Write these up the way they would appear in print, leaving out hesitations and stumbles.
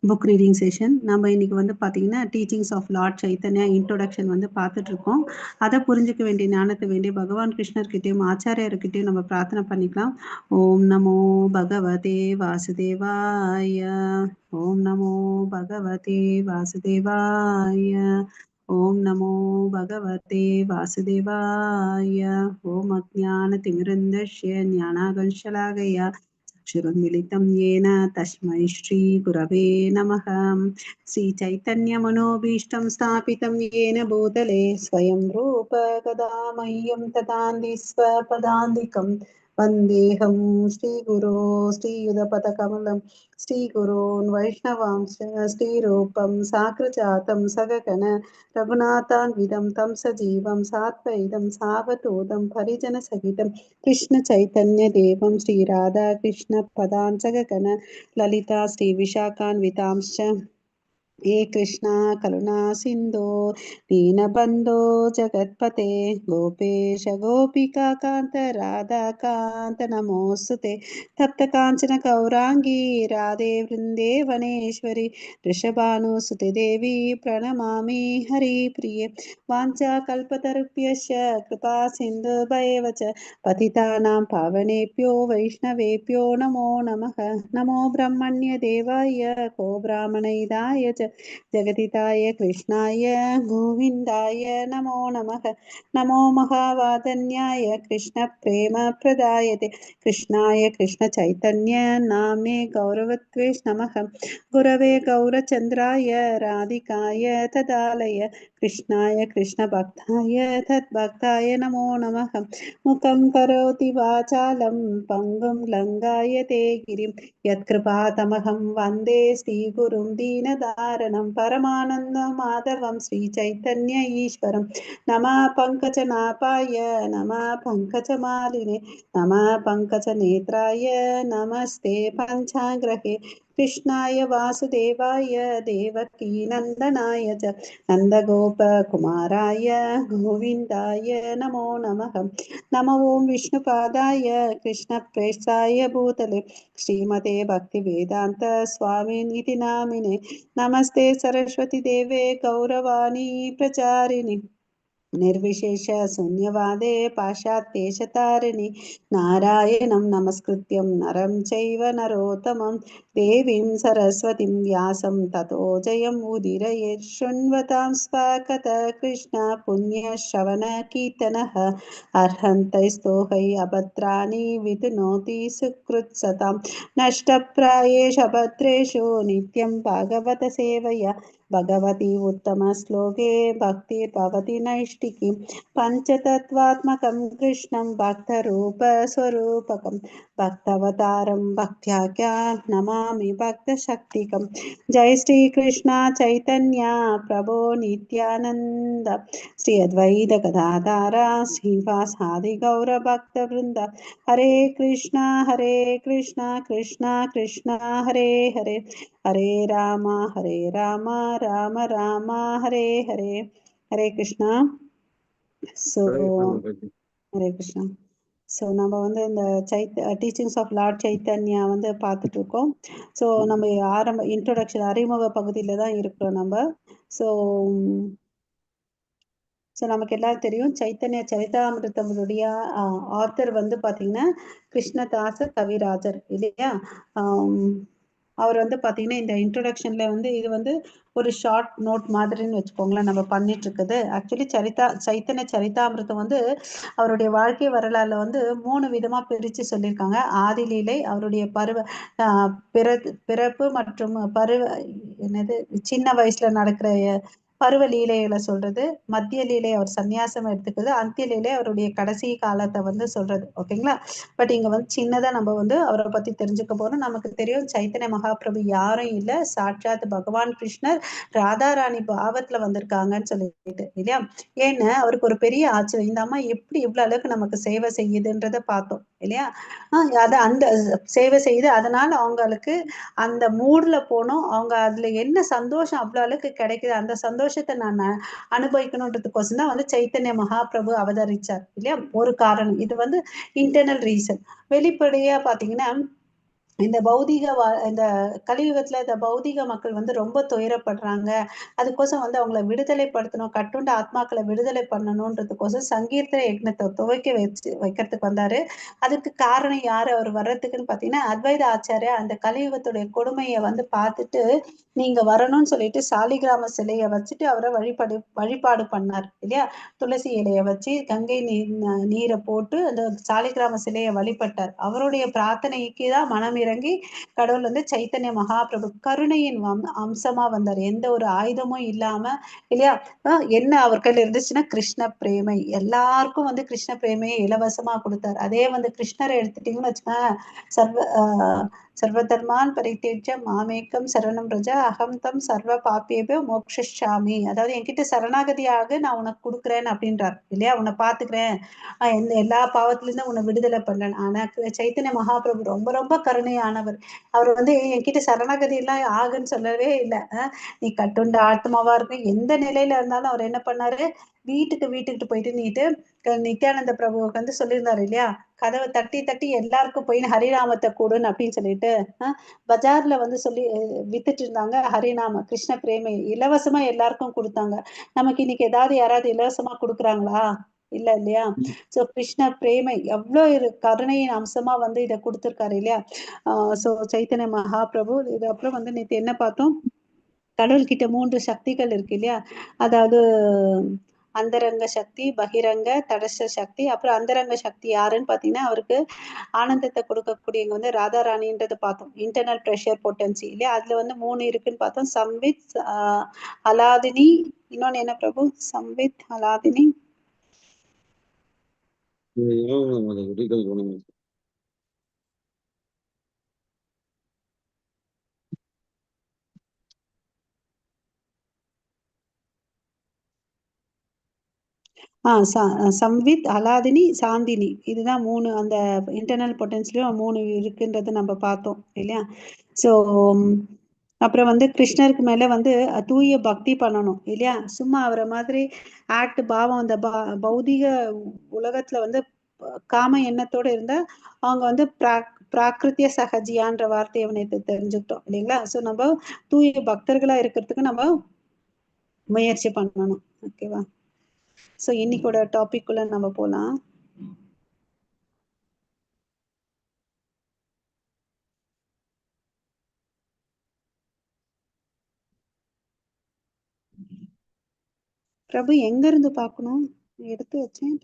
Book reading session. நம்ம இன்னைக்கு வந்து பார்த்தீங்கன்னா teachings of Lord Chaitanya introduction வந்து பார்த்துட்டு இருக்கோம். அதை புரிஞ்சுக்க வேண்டிய ஞானத்தை வேண்டிய பகவான் கிருஷ்ணர்கிட்டயும் ஆச்சாரியர்கிட்டயும் நம்ம பிரார்த்தனை பண்ணிக்கலாம். ஓம் நமோ பகவதே வாசுதேவாய. ஓம் நமோ பகவதே வாசுதேவாய. ஓம் நமோ பகவதே வாசுதேவாய. ஓம் அஜ்ஞான திமிரந்தஸ்ய ஞானாகர்ஷலாகயா चक्षुरुन्मिलितं येन तस्मै श्रीगुरवे नमः। श्रीचैतन्यमनोभीष्टं स्थापितं येन भूतले स्वयं रूप कदा मह्यं तदान्ति स्वपदान्तिकं वन्देऽहं श्रीगुरो श्रीयुधपदकमलं श्रीगुरोन् वैष्णवांश्च श्रीरूपं साग्रजातं सगगण रघुनाथान्वितं तं सजीवं सात्वैतं सावधूतं परिजनसहितं कृष्ण चैतन्य देवं श्रीराधा कृष्ण पदां सगगण ललिता श्रीविशाखान्वितांश्च हे कृष्णा करुणा सिन्धो दीनबन्धो जगत्पते गोपेश गोपिका कान्त राधा कान्त नमोऽस्तुते तप्त काञ्चन गौराङ्गी राधे वृन्दे वनेश्वरी वृषभानुसुते देवी प्रणमामि हरिप्रिये वाञ्छाकल्पतरुभ्यश्च कृपा सिन्धुभैव च पतितानां पावनेभ्यो वैष्णवेभ्यो नमो नमः। नमो ब्रह्मण्य देवाय को ब्राह्मणैदाय च जगदिताय कृष्णाय गोविन्दाय नमो नमः। नमो महावादन्याय कृष्ण प्रेम प्रदायते कृष्णाय कृष्ण चैतन्य नाम्ने गौरवत्वेष नमः। गुरवे गौरचन्द्राय राधिकाय तदालय कृष्णाय कृष्ण भक्ताय तद्भक्ताय नमो नमः। मुखं करोति वाचालं पङ्गुं लङ्घायते गिरिं यत्कृपातमहं वन्दे श्रीगुरुं दीनदारणं परमानन्दमाधवं श्रीचैतन्य ईश्वरं नमः पङ्कजनाभाय नमः पङ्कजमालिने नमः पङ्कजनेत्राय नमस्ते पञ्चाग्रहे कृष्णाय वासुदेवाय देवकीनन्दनाय च नन्दगोपकुमाराय गोविन्दाय नमो नमः। नमो ओं विष्णुपादाय कृष्णप्रेष्ठाय भूतले श्रीमते भक्तिवेदान्त स्वामिनिति नामिने नमस्ते सरस्वती देवे गौरवाणी प्रचारिणि निर्विशेष शून्यवादे पाश्चात्येशतारिणि नारायणं नमस्कृत्यं नरं चैव नरोत्तमं देवीं सरस्वतीं व्यासं ततो जयम् उदीरयेत् शृण्वतां स्वकथः कृष्ण पुण्यश्रवणकीर्तनः अर्हन्तैस्तोहै अभद्राणि विधुनोति सुकृत्सतां नष्टप्रायेषु अभद्रेषु नित्यं भागवत सेवया भगवती उत्तमश्लोके भक्तिर्भवति नैष्टिकीं पञ्चतत्त्वात्मकं कृष्णं भक्तरूपस्वरूपकं भक्तवतारं भक्त्याख्या नमामि भक्तशक्तिकं। जय श्री कृष्ण चैतन्य प्रभो नित्यानन्द श्री अद्वैत गदाधर श्रीवासादि गौरभक्तवृन्द हरे कृष्णा कृष्णा कृष्णा हरे हरे हरे राम राम राम हरे हरे हरे कृष्णा. ஸோ ஹரே கிருஷ்ணா. ஸோ நம்ம வந்து இந்த டீச்சிங்ஸ் ஆஃப் லார்ட் சைத்தன்யா வந்து பார்த்துட்டு இருக்கோம். ஸோ நம்ம இன்ட்ரோடக்ஷன் அறிமுக பகுதியில் தான் இருக்கிறோம் நம்ம. ஸோ நமக்கு எல்லாரும் தெரியும் சைத்தன்ய சரிதாமிருத்தமுடைய ஆத்தர் வந்து பார்த்தீங்கன்னா கிருஷ்ணதாச கவிராஜர் இல்லையா. அவர் வந்து பார்த்தீங்கன்னா இந்த இன்ட்ரோடக்ஷன்ல வந்து இது வந்து ஒரு ஷார்ட் நோட் மாதிரின்னு வச்சுக்கோங்களேன் நம்ம பண்ணிட்டு இருக்குது. ஆக்சுவலி சைத்தன்ய சரிதாமிருத்தம் வந்து அவருடைய வாழ்க்கை வரலாறுல வந்து 3 விதமா பிரித்து சொல்லியிருக்காங்க. ஆதிலீலை, அவருடைய பிறப்பு மற்றும் சின்ன வயசுல நடக்கிற பருவ லீலைகளை சொல்றது, மத்திய லீலை அவர் சன்னியாசம் எடுத்துக்கிறது, அந்திய லீலை அவருடைய கடைசி காலத்தை வந்து சொல்றது. ஓகேங்களா. பட் இங்க வந்து சின்னதா நம்ம வந்து அவரை பத்தி தெரிஞ்சுக்க போறோம். நமக்கு தெரியும் சைத்தன்ய மகாபிரபு யாரும் இல்லை, சாட்சாத் பகவான் கிருஷ்ணர் ராதாராணி பாவத்துல வந்திருக்காங்கன்னு சொல்லிட்டு இல்லையா. ஏன்னா அவருக்கு ஒரு பெரிய ஆச்சரியம், இந்த அம்மா எப்படி இவ்வளவு அளவுக்கு நமக்கு சேவை செய்யுதுன்றத பார்த்தோம் இல்லையா. அது அந்த சேவை செய்யுது, அதனால அவங்களுக்கு அந்த மூட்ல போனோம். அவங்க அதுல என்ன சந்தோஷம் அவ்வளவு அளவுக்கு கிடைக்குது, அந்த சந்தோஷத்தை நான் அனுபவிக்கணுன்றதுக்கோசம் தான் வந்து சைத்தன்ய மகாபிரபு அவதரிச்சார் இல்லையா. ஒரு காரணம் இது வந்து இன்டர்னல் ரீசன். வெளிப்படையா பாத்தீங்கன்னா இந்த இந்த கலியுகத்துல இந்த பௌதிக மக்கள் வந்து ரொம்ப துயரப்படுறாங்க. அதுக்கோசம் வந்து அவங்கள விடுதலைப்படுத்தணும், கட்டுண்ட ஆத்மாக்களை விடுதலை பண்ணணுன்றதுக்கோசம் சங்கீர்த்தன யக்ஞத்தை துவக்கி வைக்கிறதுக்கு வந்தாரு. அதுக்கு காரணம் யாரு அவர் வர்றதுக்குன்னு பார்த்தீங்கன்னா, அத்வைத ஆச்சார்யா அந்த கலியுகத்துடைய கொடுமைய வந்து பார்த்துட்டு, நீங்க வரணும்னு சொல்லிட்டு சாலிகிராம சிலைய வச்சுட்டு அவர வழிபாடு பண்ணார் இல்லையா? துளசி இலைய வச்சு கங்கை நீரை போட்டு அந்த சாலிகிராம சிலைய வழிபட்டார். அவருடைய பிரார்த்தனைக்கு தான் மனம் இறங்கி கடவுள் வந்து சைத்தன்ய மகாபிரபு கருணையின் அம்சமா வந்தார். எந்த ஒரு ஆயுதமும் இல்லாம இல்லையா? என்ன அவர் கையில இருந்துச்சுன்னா கிருஷ்ண பிரேமை. எல்லாருக்கும் வந்து கிருஷ்ண பிரேமையை இலவசமா கொடுத்தார். அதே வந்து கிருஷ்ணரை எடுத்துட்டீங்கன்னு வச்சுக்கோங்க, சர்வதர்மான் பரித்தேஜ்ய மாமேக்கம் சரணம் ரஜா அகம் தம் சர்வ பாப்பியப மோக்ஷாமி. அதாவது என்கிட்ட சரணாகதியாக நான் உனக்கு கொடுக்குறேன் அப்படின்றார் இல்லையா? உன்னை பாத்துக்கிறேன், எல்லா பாவத்திலிருந்தும் உன்னை விடுதலை பண்றேன். ஆனா சைத்தன்ய மகாபிரபு ரொம்ப ரொம்ப கருணையானவர். அவர் வந்து என்கிட்ட சரணாகதி எல்லாம் ஆகுன்னு சொல்லவே இல்லை. நீ கட்டுண்ட ஆத்மாவா இருக்கும் எந்த நிலையில இருந்தாலும் அவர் என்ன பண்ணாரு, வீட்டுக்கு போயிட்டு நீட்டு நித்யானந்த பிரபுவுக்கு வந்து சொல்லியிருந்தாரு இல்லையா? கதவை தட்டி தட்டி எல்லாருக்கும் போய் ஹரிநாமத்தை கூடுன்னு அப்படின்னு சொல்லிட்டு பஜார்ல வந்து சொல்லி வித்துட்டு இருந்தாங்க. ஹரிநாம கிருஷ்ண பிரேமை இலவசமா எல்லாருக்கும் கொடுத்தாங்க. நமக்கு இன்னைக்கு ஏதாவது யாராவது இலவசமா கொடுக்குறாங்களா? இல்ல இல்லையா? சோ கிருஷ்ண பிரேமை எவ்வளவு கருணையின் அம்சமா வந்து இதை கொடுத்திருக்காரு இல்லையா? சோ சைத்தன்ய மகாபிரபு. இது அப்புறம் வந்து நேற்று என்ன பார்த்தோம், கடவுள்கிட்ட 3 சக்திகள் இருக்கு இல்லையா? அதாவது அந்தரங்க சக்தி, பகிரங்க, தடச சக்தி. அப்புறம் அந்தரங்க சக்தி யாருன்னு பார்த்தீங்கன்னா, அவருக்கு ஆனந்தத்தை கொடுக்கக்கூடியவங்க வந்து ராதா ராணின்றதை பார்த்தோம். இன்டர்னல் ப்ரெஷர் பொட்டன்சி இல்லையா? அதுல வந்து 3 இருக்குன்னு பார்த்தோம். சம்வித், அலாதினி, இன்னொன்னு என்ன பிரபு? சம்வித், அலாதினி, சம்வித், அலாதினி, சாந்தினி. இதுதான் 3 அந்த இன்டர்னல் பொட்டன்ஸ்லயும் 3 இருக்குன்றதை நம்ம பார்த்தோம் இல்லையா? ஸோ அப்புறம் வந்து கிருஷ்ணருக்கு மேல வந்து தூய பக்தி பண்ணணும் இல்லையா? சும்மா அவரை மாதிரி ஆக்ட் பாவம் அந்த பௌதிக உலகத்துல வந்து காம எண்ணத்தோட இருந்தா அவங்க வந்து பிராகிருத்திய சகஜியான்ற வார்த்தையை நேற்று தெரிஞ்சுக்கிட்டோம் இல்லைங்களா? ஸோ நம்ம தூய பக்தர்களா இருக்கிறதுக்கு நம்ம முயற்சி பண்ணணும். ஓகேவா? ஸோ இன்னைக்கோட டாபிக் குள்ள நம்ம போலாம். பிரபு எங்க இருந்து பார்க்கணும்? எடுத்து வச்சேன்.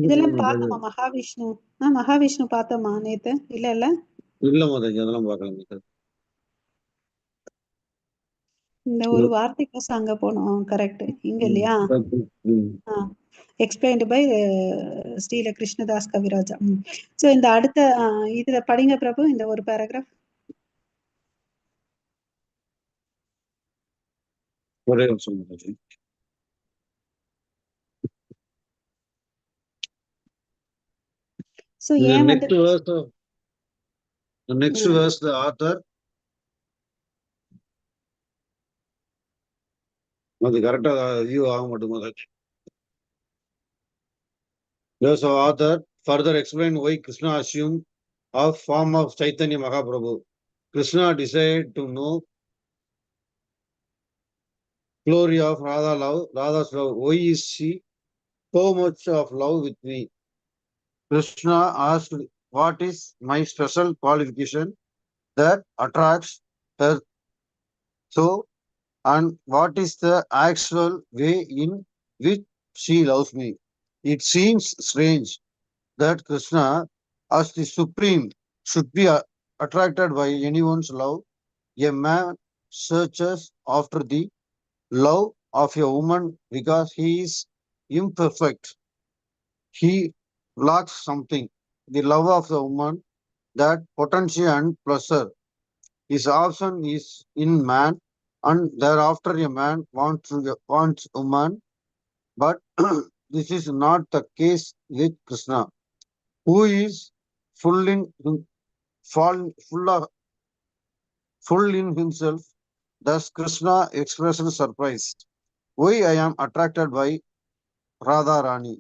இதெல்லாம் பார்த்தோமா மகாவிஷ்ணு? மகாவிஷ்ணு பார்த்தோமா நேத்து? இல்ல இல்ல இல்ல மாதாஜி, அதெல்லாம் பார்க்கல. இந்த ஒரு வார்த்தைக்கோசம் அங்க போனோம். கரெக்ட். இங்க இல்லையா? Explained by Srila Krishnadas Kaviraja. So இந்த அடுத்த இதுல படிங்க பிரபு, இந்த ஒரு பேராகிராஃப். ஒரே நிமிஷம் மாதாஜி. So ஏன் வந்து next verse the author அது கரெக்டா வியூ ஆக மாட்டோம் Mataji. Thus author further explain why Krishna assumed of form of Chaitanya Mahaprabhu. Krishna desired to know glory of Radha's love. Why is she so much of love with me? Krishna asked, what is my special qualification that attracts her so, and what is the actual way in which she loves me? It seems strange that Krishna, as the supreme, should be attracted by anyone's love. A man searches after the love of a woman because he is imperfect. He lacks something. The love of the woman, that potency and pleasure, his option is in man, and thereafter a man wants woman. But this is not the case with Krishna, who is full in full in himself. Thus Krishna expressed surprise. Why I am attracted by Radha Rani?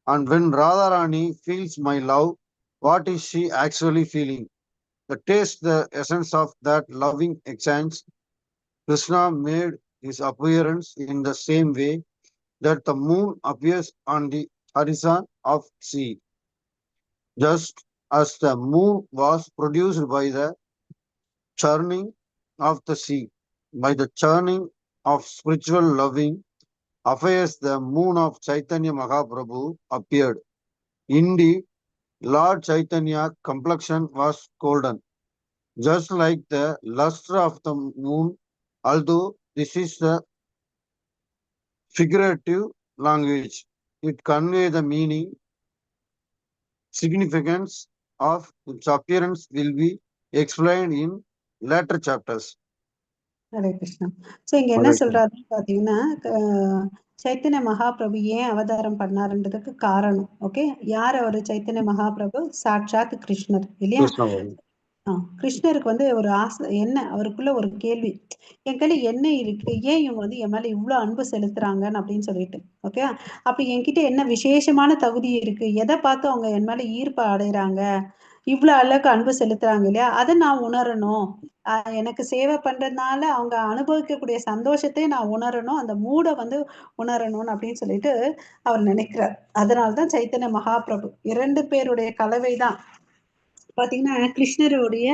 And when Radha Rani feels my love, what is she actually feeling? the taste the essence of that loving exchange, Krishna made his appearance in the same way that the moon appears on the horizon of sea. Just as the moon was produced by the churning of the sea, by the churning of spiritual loving affairs, the moon of Chaitanya Mahaprabhu appeared. Indeed, Lord Chaitanya complexion was golden, just like the luster of the moon, although this is the figurative language. It conveys the meaning, significance of its appearance will be explained in later chapters. Hare Krishna. So இங்க என்ன சொல்றாருன்னு பாத்தீங்கன்னா, சைத்தன்ய மகாபிரபு ஏன் அவதாரம் பண்ணாருன்றதுக்கு காரணம். Okay, யார் அவரு? சைத்தன்ய மகாபிரபு சாட்சாத் கிருஷ்ணர் இல்லையா? கிருஷ்ணருக்கு வந்து ஒரு ஆசை என்ன, அவருக்குள்ள ஒரு கேள்வி, என் கையில என்ன இருக்கு, ஏன் இவங்க வந்து என் மேல இவ்வளவு அன்பு செலுத்துறாங்கன்னு அப்படின்னு சொல்லிட்டு. ஓகே, அப்ப என்கிட்ட என்ன விசேஷமான தகுதி இருக்கு, எதை பார்த்து அவங்க என் மேல ஈர்ப்பு அடைறாங்க, இவ்வளவு அளவுக்கு அன்பு செலுத்துறாங்க இல்லையா, அதை நான் உணரணும். எனக்கு சேவை பண்றதுனால அவங்க அனுபவிக்கக்கூடிய சந்தோஷத்தை நான் உணரணும், அந்த மூடை வந்து உணரணும் அப்படின்னு சொல்லிட்டு அவர் நினைக்கிறார். அதனால்தான் சைத்தன்ய மகாபிரபு 2 பேருடைய கலவைதான். பாத்தீங்கன்னா கிருஷ்ணருடைய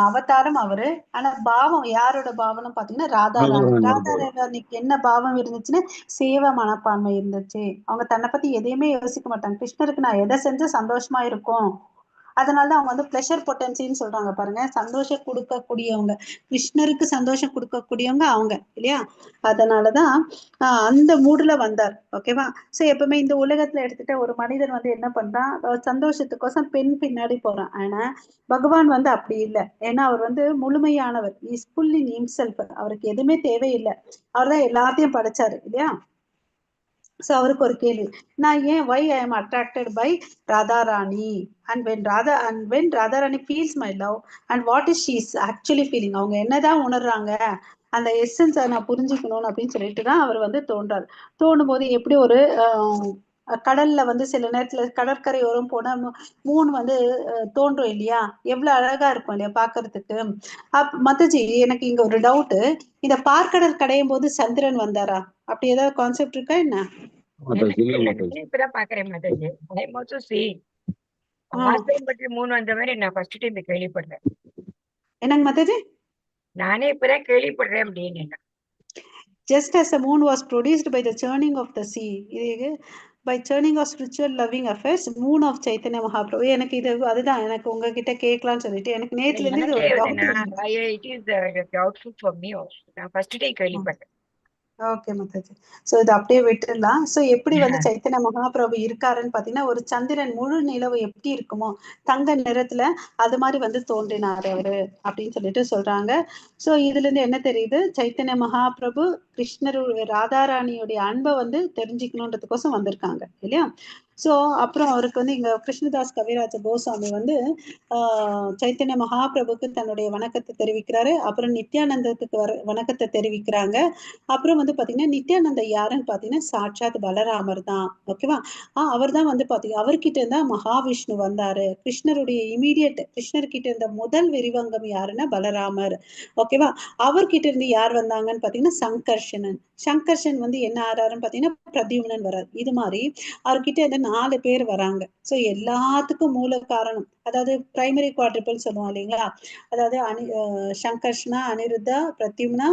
அவதாரம் அவரு. ஆனா பாவம் யாரோட பாவம்னு பாத்தீங்கன்னா ராதாராணி. ராதாராணிக்கு என்ன பாவம் இருந்துச்சுன்னா சேவை மனப்பான்மை இருந்துச்சு. அவங்க தன்னை பத்தி எதையுமே யோசிக்க மாட்டாங்க. கிருஷ்ணருக்கு நான் எதை செஞ்சு சந்தோஷமா இருக்கும், அதனாலதான் அவங்க வந்து பிளஷர் பொட்டன்சின்னு சொல்றாங்க பாருங்க, சந்தோஷம் கொடுக்கக்கூடியவங்க, கிருஷ்ணருக்கு சந்தோஷம் கொடுக்கக்கூடியவங்க அவங்க இல்லையா. அதனாலதான் அந்த மூடுல வந்தார். ஓகேவா. சோ எப்பவுமே இந்த உலகத்துல எடுத்துட்டு ஒரு மனிதன் வந்து என்ன பண்றான், சந்தோஷத்துக்கோசம் பெண் பின்னாடி போறான். ஆனா பகவான் வந்து அப்படி இல்லை. ஏன்னா அவர் வந்து முழுமையானவர், இஸ் ஃபுல் இன் ஹிம்செல்ஃப். அவருக்கு எதுவுமே தேவையில்லை, அவர்தான் எல்லாத்தையும் படைச்சாரு இல்லையா. சோ அவருக்கு ஒரு கேள்வி, நான் ஏன் why I am attracted by Radharani and when Radharani feels my love and what is she is actually feeling, அவங்க என்னதான் உணர்றாங்க, அந்த எசன்ஸை நான் புரிஞ்சுக்கணும் அப்படின்னு சொல்லிட்டு தான் அவர் வந்து தோன்றார். தோணும் போது எப்படி ஒரு கடல்ல வந்து சில நேரத்துல கடற்கரையோரம் போன மூணு வந்து தோன்றும் இல்லையா, எவ்வளவு அழகா இருக்கும் இல்லையா பாக்குறதுக்கு. மத்தஜி எனக்கு இங்க ஒரு டவுட், இந்த பார்க்கடல் கடையும் போது சந்திரன் வந்தாரா, அப்படி ஏதாவது கான்செப்ட் இருக்கா என்ன? இப்பதான் பாக்குறேன் மாதாஜி. பற்றி 3 வந்த மாதிரி நான் ஃபர்ஸ்ட் டைம் கேள்விப்படுறேன். என்னங்க மாதாஜி? நானே இப்பதான் கேள்விப்படுறேன் அப்படின்னு. Just as the moon was produced by the churning of the sea, by churning of spiritual loving affairs, moon of Chaitanya Mahaprabhu. எனக்கு இது அதுதான் எனக்கு உங்ககிட்ட கேட்கலாம்னு சொல்லிட்டு எனக்கு நேத்துல இருந்து இது ஒரு டவுட் ஃபார் மீ. நான் ஃபர்ஸ்ட் டைம் கேள்விப்பட்டேன். ஓகே மாதாஜி. சோ இது அப்படியே விட்டுடலாம். சோ எப்படி வந்து சைத்தன்ய மகாபிரபு இருக்காருன்னு பாத்தீங்கன்னா, ஒரு சந்திரன் முழு நிலவு எப்படி இருக்குமோ தங்க நிறத்துல அது மாதிரி வந்து தோன்றினாரு அவரு அப்படின்னு சொல்லிட்டு சொல்றாங்க. சோ இதுல இருந்து என்ன தெரியுது, சைத்தன்ய மகாபிரபு கிருஷ்ணருடைய ராதாராணியுடைய அன்பை வந்து தெரிஞ்சுக்கணுன்றதுக்கோசம் வந்திருக்காங்க இல்லையா. சோ அப்புறம் அவருக்கு வந்து இங்க கிருஷ்ணதாஸ் கவிராஜ கோஸ்வாமி வந்து சைத்தன்ய மகாபிரபுக்கு தன்னுடைய வணக்கத்தை தெரிவிக்கிறாரு. அப்புறம் நித்யானந்தத்துக்கு வணக்கத்தை தெரிவிக்கிறாங்க. அப்புறம் வந்து பாத்தீங்கன்னா நித்யானந்த யாருன்னு பாத்தீங்கன்னா சாட்சாத் பலராமர் தான். ஓகேவா. அவர் தான் வந்து பாத்தீங்கன்னா அவர்கிட்ட இருந்தா மகாவிஷ்ணு வந்தாரு. கிருஷ்ணருடைய இமீடியட் கிருஷ்ணர்கிட்ட இருந்த முதல் விரிவங்கம் யாருன்னா பலராமர். ஓகேவா. அவர்கிட்ட இருந்து யார் வந்தாங்கன்னு பாத்தீங்கன்னா சங்கர்ஷணன். சங்கர்ஷன் வந்து என்ன ஆறாருன்னு பாத்தீங்கன்னா பிரத்யும்னன் வர்றாரு. இது மாதிரி அவர்கிட்ட இருந்து 4 பேர் வராங்க. சோ எல்லாத்துக்கும் மூல காரணம், அதாவது பிரைமரி குவாட்ரிபிள் சொல்லுவோம் இல்லைங்களா, அதாவது சங்கர்ஷ்ணா, அனிருத்தா, பிரத்யும்னா,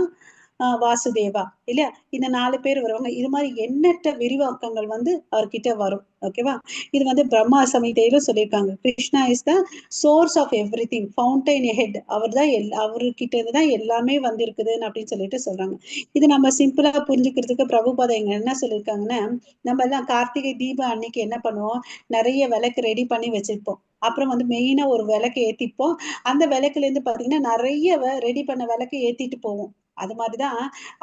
வாசுதேவா இல்லையா, இந்த 4 பேர் வருவாங்க. இது மாதிரி எண்ணற்ற விரிவாக்கங்கள் வந்து அவர்கிட்ட வரும். ஓகேவா. இது வந்து பிரம்மா சமிதையில சொல்லியிருக்காங்க, Krishna is the source of everything, fountain head. அவர் தான் அவர்கிட்ட இருந்துதான் எல்லாமே வந்து இருக்குதுன்னு அப்படின்னு சொல்லிட்டு சொல்றாங்க. இது நம்ம சிம்பிளா புரிஞ்சுக்கிறதுக்கு பிரபுபாதா இங்க என்ன சொல்லியிருக்காங்கன்னா, நம்ம எல்லாம் கார்த்திகை தீபம் அன்னைக்கு என்ன பண்ணுவோம், நிறைய விளக்கு ரெடி பண்ணி வச்சிருப்போம். அப்புறம் வந்து மெயினா ஒரு விளக்கு ஏத்திப்போம். அந்த விளக்குல இருந்து பாத்தீங்கன்னா நிறைய ரெடி பண்ண விளக்கு ஏத்திட்டு போவோம். அது மாதிரிதான்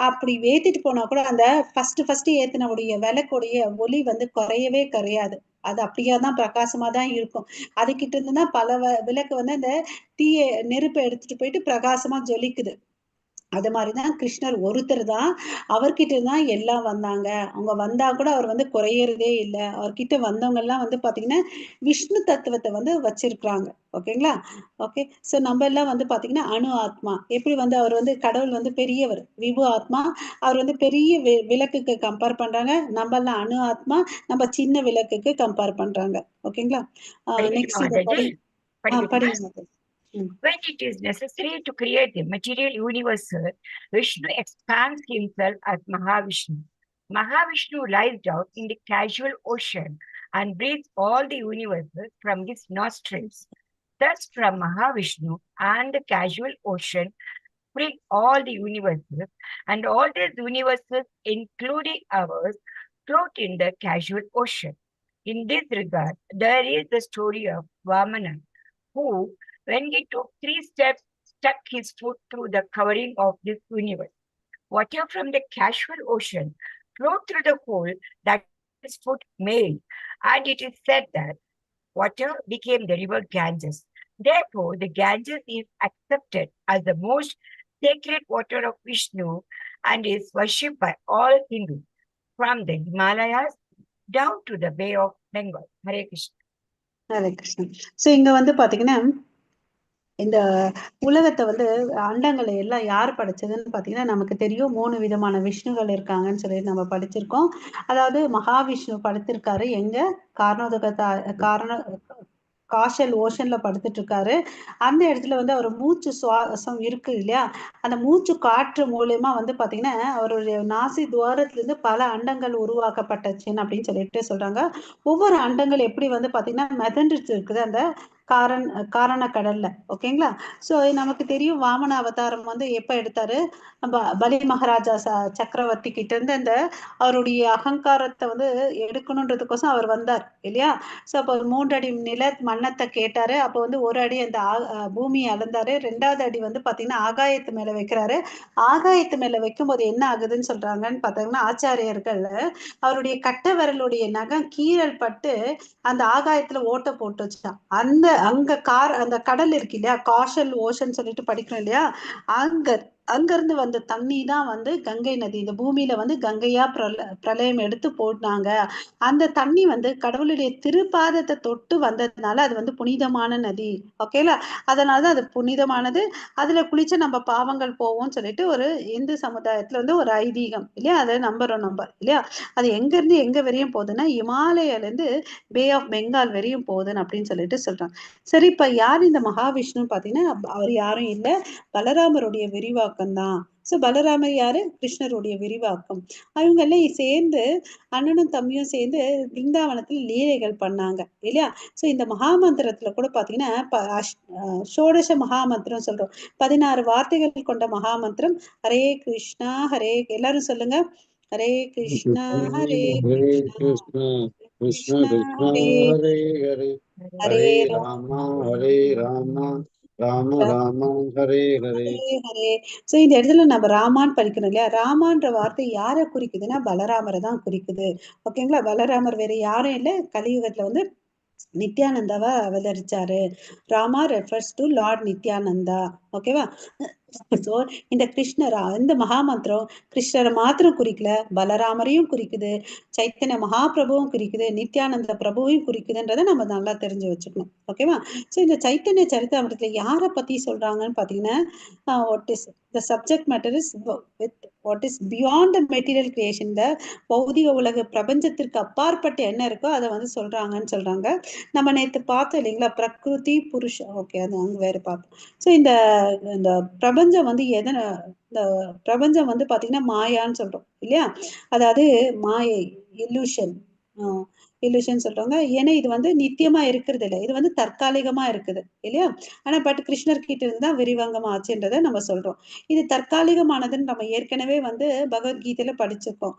அப்படி ஏத்திட்டு போனா கூட அந்த ஃபர்ஸ்ட் ஏத்தினுடைய விளக்குடைய ஒளி வந்து குறையவே குறையாது. அது அப்படியாதான் பிரகாசமா தான் இருக்கும். அதுகிட்ட இருந்துதான் பல விளக்கு வந்து அந்த தீய நெருப்பை எடுத்துட்டு போயிட்டு பிரகாசமா ஜொலிக்குது. அது மாதிரிதான் கிருஷ்ணர் ஒருத்தர் தான், அவர்கிட்ட தான் எல்லாம் வந்தாங்க. அவங்க வந்தா கூட அவர் வந்து குறையறதே இல்லை. அவர்கிட்ட வந்தவங்க எல்லாம் வந்து பாத்தீங்கன்னா விஷ்ணு தத்துவத்தை வந்து வச்சிருக்கிறாங்க. ஓகேங்களா? ஓகே. சோ நம்ம எல்லாம் வந்து பாத்தீங்கன்னா அணு ஆத்மா. எப்படி வந்து அவர் வந்து கடவுள் வந்து பெரியவர், விபு ஆத்மா. அவர் வந்து பெரிய விளக்குக்கு கம்பேர் பண்றாங்க. நம்ம எல்லாம் அணு ஆத்மா, நம்ம சின்ன விளக்குக்கு கம்பேர் பண்றாங்க. ஓகேங்களா? படிக்கட்டுமா நெக்ஸ்ட் இதை மாதாஜி? படிக்கட்டுமா? படிங்க மாதா. ம். When it is necessary to create the material universe, Vishnu expands himself as Mahavishnu. Mahavishnu lies down in the casual ocean and breathes all the universes from his nostrils. Thus, from Mahavishnu and the casual ocean spring all the universes, and all these universes, including ours, float in the casual ocean. In this regard, there is the story of Vamana, who, when he took 3 steps, stuck his foot through the covering of this universe. Water from the casual ocean flowed through the hole that his foot made, and it is said that water became the river Ganges. Therefore, the Ganges is accepted as the most sacred water of Vishnu and is worshipped by all Hindus, from the Himalayas down to the Bay of Bengal. Hare Krishna. Hare Krishnan. So இங்க வந்து பாத்தீங்கன்னா இந்த உலகத்தை வந்து அண்டங்களை எல்லாம் யார் படைச்சதுன்னு பாத்தீங்கன்னா நமக்கு தெரியும். 3 விதமான விஷ்ணுகள் இருக்காங்கன்னு சொல்லி நம்ம படிச்சிருக்கோம். அதாவது மகாவிஷ்ணு படுத்திருக்காரு எங்க? காரண காஷல் ஓஷன்ல படுத்துட்டு இருக்காரு. அந்த இடத்துல வந்து அவர் மூச்சு சுவாசம் இருக்கு இல்லையா? அந்த மூச்சு காற்று மூலியமா வந்து பாத்தீங்கன்னா அவருடைய நாசி துவாரத்துல இருந்து பல அண்டங்கள் உருவாக்கப்பட்டுச்சுன்னு அப்படின்னு சொல்லிட்டு சொல்றாங்க. ஒவ்வொரு அண்டங்கள் எப்படி வந்து பாத்தீங்கன்னா மிதந்துட்டு இருக்குது அந்த காரண கடல்ல. ஓகேங்களா? சோ நமக்கு தெரியும் வாமன அவதாரம் வந்து எப்ப எடுத்தாரு? பலி மகாராஜா சக்கரவர்த்தி கிட்ட இருந்து அந்த அவருடைய அகங்காரத்தை வந்து எடுக்கணுன்றதுக்கோசம் அவர் வந்தார் இல்லையா? சோ அப்போ 3 அடி மண்ணத்தை கேட்டாரு. அப்போ வந்து 1 அடி அந்த பூமியை அளந்தாரு. 2வது அடி வந்து பாத்தீங்கன்னா ஆகாயத்து மேல வைக்கிறாரு. ஆகாயத்து மேல வைக்கும்போது என்ன ஆகுதுன்னு சொல்றாங்கன்னு பாத்தீங்கன்னா ஆச்சாரியர்கள் அவருடைய கட்ட விரலுடைய நகம் கீறல் பட்டு அந்த ஆகாயத்துல ஓட்ட போட்டு வச்சுட்டான். அந்த கடல் இருக்கு இல்லையா? காஷல் ஓஷன் சொல்லிட்டு படிக்கிறோம் இல்லையா? அங்க இருந்து வந்த தண்ணி தான் வந்து கங்கை நதி. இந்த பூமியில வந்து கங்கையா பிரளயம் எடுத்து போட்டாங்க. அந்த தண்ணி வந்து கடவுளுடைய திருப்பாதத்தை தொட்டு வந்ததுனால அது வந்து புனிதமான நதி. ஓகேல? அதனாலதான் அது புனிதமானது. அதுல குளிச்ச நம்ம பாவங்கள் போவோம்னு சொல்லிட்டு ஒரு இந்து சமுதாயத்துல வந்து ஒரு ஐதீகம் இல்லையா? அதை நம்புறோம் நம்ம இல்லையா? அது எங்க இருந்து எங்க வரையும் போகுதுன்னா இமாலயில இருந்து பே ஆஃப் பெங்கால் வரையும் போகுதுன்னு அப்படின்னு சொல்லிட்டு சொல்றாங்க. சரி, இப்ப யார் இந்த மகாவிஷ்ணு பாத்தீங்கன்னா அவர் யாரும் இல்ல, பலராமருடைய விரிவாக்கம் தான். சோ பலராமர் யாரு? கிருஷ்ணருடைய விரிவாக்கம். அவங்க எல்லாம் சேர்ந்து அண்ணனும் தம்பியும் சேர்ந்து பிருந்தாவனத்துல லீலைகள் பண்ணாங்க இல்லையா? சோ இந்த மகாமந்திரத்துல கூட பாத்தீங்கன்னா ஷோடச மகாமந்திரம் சொல்றோம். 16 வார்த்தைகள் கொண்ட மகாமந்திரம். ஹரே கிருஷ்ணா ஹரே, எல்லாரும் சொல்லுங்க. Hare Krishna Hare Hare Krishna Krishna, Krishna Krishna Krishna, Hare Hare Hare, Hare Hare Ram Rama, Hare Rama, Rama Rama, Hare Hare. Hare. So இந்த இடத்துல நம்ம ராமான்னு படிக்கணும் இல்லையா? ராமான்ற வார்த்தை யாரை குறிக்குதுன்னா பலராமரை தான் குறிக்குது. ஓகேங்களா? பலராமர் வேற யாரும் இல்ல, கலியுகத்துல வந்து நித்யானந்தாவா அவதரிச்சாரு. Rama refers to lord Nithyananda. ஓகேவா? சோ இந்த கிருஷ்ணரா இந்த மகாமந்திரம் கிருஷ்ணரை மாத்திரம் குறிக்கல, பலராமரையும் குறிக்குது, சைத்தன்ய மகாபிரபுவும் குறிக்குது, நித்யானந்த பிரபுவையும் குறிக்குதுன்றதை நம்ம நல்லா தெரிஞ்சு வச்சுக்கணும். ஓகேவா? சோ இந்த சைத்தன்ய சரிதாமிரத்துல யாரை பத்தி சொல்றாங்கன்னு பாத்தீங்கன்னா what is the subject matter is with what is beyond the material creation. இந்த பௌதிக உலக பிரபஞ்சத்திற்கு அப்பாற்பட்ட என்ன இருக்கோ அதை வந்து சொல்றாங்கன்னு சொல்றாங்க. நம்ம நேத்து பார்த்தோம் இல்லைங்களா? பிரகிருதி புருஷ, ஓகே, அது அங்க வேற பார்த்தோம். சோ இந்த இந்த பிரபஞ்சம் வந்து இந்த பிரபஞ்சம் வந்து பாத்தீங்கன்னா மாயான்னு சொல்றோம் இல்லையா? அதாவது மாயை, illusion, இல்லுஷன் சொல்றாங்க. ஏன்னா இது வந்து நித்தியமா இருக்கிறது இல்லை, இது வந்து தற்காலிகமா இருக்குது இல்லையா? ஆனா பட் கிருஷ்ணர் கிட்ட இருந்துதான் விரிவாங்கமா ஆச்சுன்றதை நம்ம சொல்றோம். இது தற்காலிகமானதுன்னு நம்ம ஏற்கனவே வந்து பகவத்கீதையில படிச்சிருக்கோம்.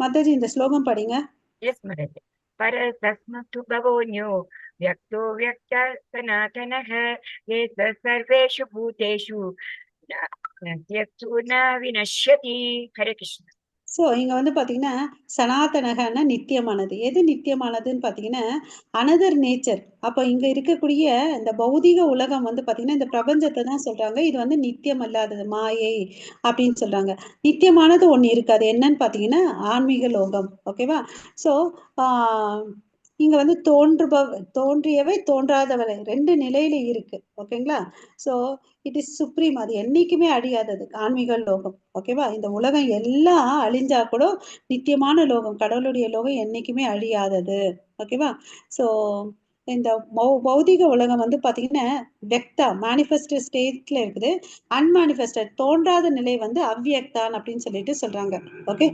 மாதாஜி இந்த ஸ்லோகம் படிங்க. Yes, Mataji. Parasasmatu bhavonyo vyakto vyakta sanatanaha yesa sarveshu bhuteshu natyatsu na vinashyati. Hare Krishna. So இங்க வந்து பாத்தீங்கன்னா சனாதனகன்னா நித்தியமானது. எது நித்தியமானதுன்னு பாத்தீங்கன்னா அனதர் நேச்சர். அப்ப இங்க இருக்கக்கூடிய இந்த பௌதீக உலகம் வந்து பாத்தீங்கன்னா இந்த பிரபஞ்சத்தை தான் சொல்றாங்க. இது வந்து நித்தியம் அல்லாதது, மாயை அப்படின்னு சொல்றாங்க. நித்தியமானது ஒண்ணு இருக்கு. அது என்னன்னு பாத்தீங்கன்னா ஆன்மீக லோகம். ஓகேவா? ஸோ இங்க வந்து தோன்றியவை தோன்றாதவரை 2 நிலையில இருக்கு. ஓகேங்களா? So it is supreme. அது என்னைக்குமே அழியாதது ஆன்மீக லோகம். ஓகேவா? இந்த உலகம் எல்லாம் அழிஞ்சா கூட நித்தியமான லோகம், கடவுளுடைய லோகம் என்னைக்குமே அழியாதது. ஓகேவா? ஸோ இந்த பௌதிக உலகம் வந்து பாத்தீங்கன்னா வெக்தா மேனிஃபெஸ்ட் ஸ்டேட்ல இருக்குது. அன்மேனிஃபெஸ்டட் தோன்றாத நிலை வந்து அவ்வியக்தான் அப்படின்னு சொல்லிட்டு சொல்றாங்க. ஓகே.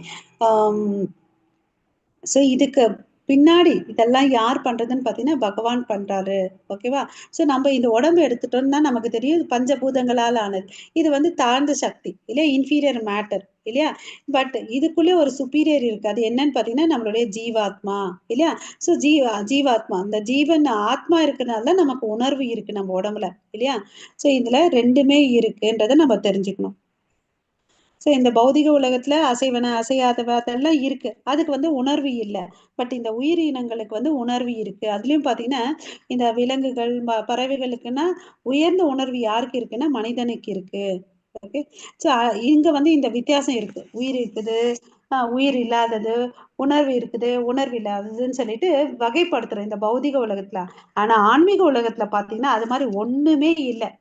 ஸோ இதுக்கு பின்னாடி இதெல்லாம் யார் பண்றதுன்னு பார்த்தீங்கன்னா பகவான் பண்றாரு. ஓகேவா? ஸோ நம்ம இந்த உடம்பு எடுத்துட்டோம்னா நமக்கு தெரியும் இது பஞ்சபூதங்களால் ஆனது. இது வந்து தாழ்ந்த சக்தி இல்லையா, இன்ஃபீரியர் மேட்டர் இல்லையா. பட் இதுக்குள்ளே ஒரு சுப்பீரியர் இருக்கு. அது என்னன்னு பார்த்தீங்கன்னா நம்மளுடைய ஜீவாத்மா இல்லையா. ஸோ ஜீவாத்மா அந்த ஜீவன் ஆத்மா இருக்கிறதுனால நமக்கு உணர்வு இருக்கு நம்ம உடம்புல இல்லையா. ஸோ இதுல 2மே இருக்குன்றதை நம்ம தெரிஞ்சுக்கணும். ஸோ இந்த பௌதிக உலகத்துல அசைவன அசையாதவ அதெல்லாம் இருக்கு. அதுக்கு வந்து உணர்வு இல்லை. பட் இந்த உயிரினங்களுக்கு வந்து உணர்வு இருக்கு. அதுலயும் பார்த்தீங்கன்னா இந்த விலங்குகள் பறவைகளுக்குன்னா உயர்ந்த உணர்வு யாருக்கு இருக்குன்னா மனிதனுக்கு இருக்கு. ஓகே. ஸோ இங்க வந்து இந்த வித்தியாசம் இருக்கு. உயிர் இருக்குது, உயிர் இல்லாதது, உணர்வு இருக்குது, உணர்வு இல்லாததுன்னு சொல்லிட்டு வகைப்படுத்துறோம் இந்த பௌதிக உலகத்துல. ஆனா ஆன்மீக உலகத்துல பார்த்தீங்கன்னா அது மாதிரி ஒண்ணுமே இல்லை.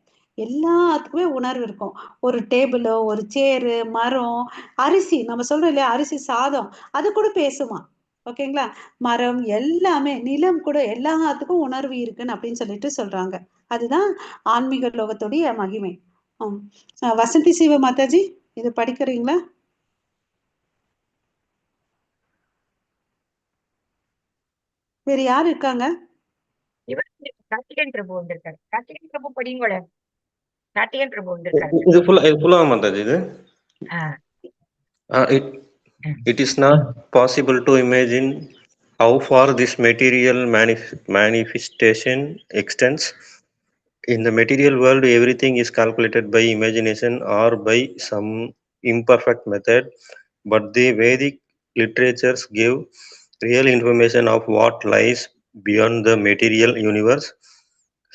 எல்லாத்துக்குமே உணர்வு இருக்கும். ஒரு டேபிளோ, ஒரு சேரு, மரம், அரிசி நம்ம சொல்றோம் இல்லையா, அரிசி சாதம் அது கூட பேசுமா. ஓகேங்களா? மரம் எல்லாமே, நிலம் கூட எல்லாத்துக்கும் உணர்வு இருக்குன்னு அப்படின்னு சொல்லிட்டு சொல்றாங்க. அதுதான் ஆன்மீக லோகத்துடைய மகிமை. வசந்தி சிவ மாதாஜி இது படிக்கிறீங்களா? வேற யார் இருக்காங்க? இவர் கார்த்திகேயன் பிரபு வந்திருக்காரு. கார்த்திகேயன் பிரபு படிங்களேன். கார்த்திகேயன் பிரபு வந்திருக்காரு. இது ஃபுல்லா மாதாஜி இது. ஆ. It is not possible to imagine how far this material manifestation extends. In the material world, everything is calculated by imagination or by some imperfect method, but the Vedic literatures give real information of what lies beyond the material universe.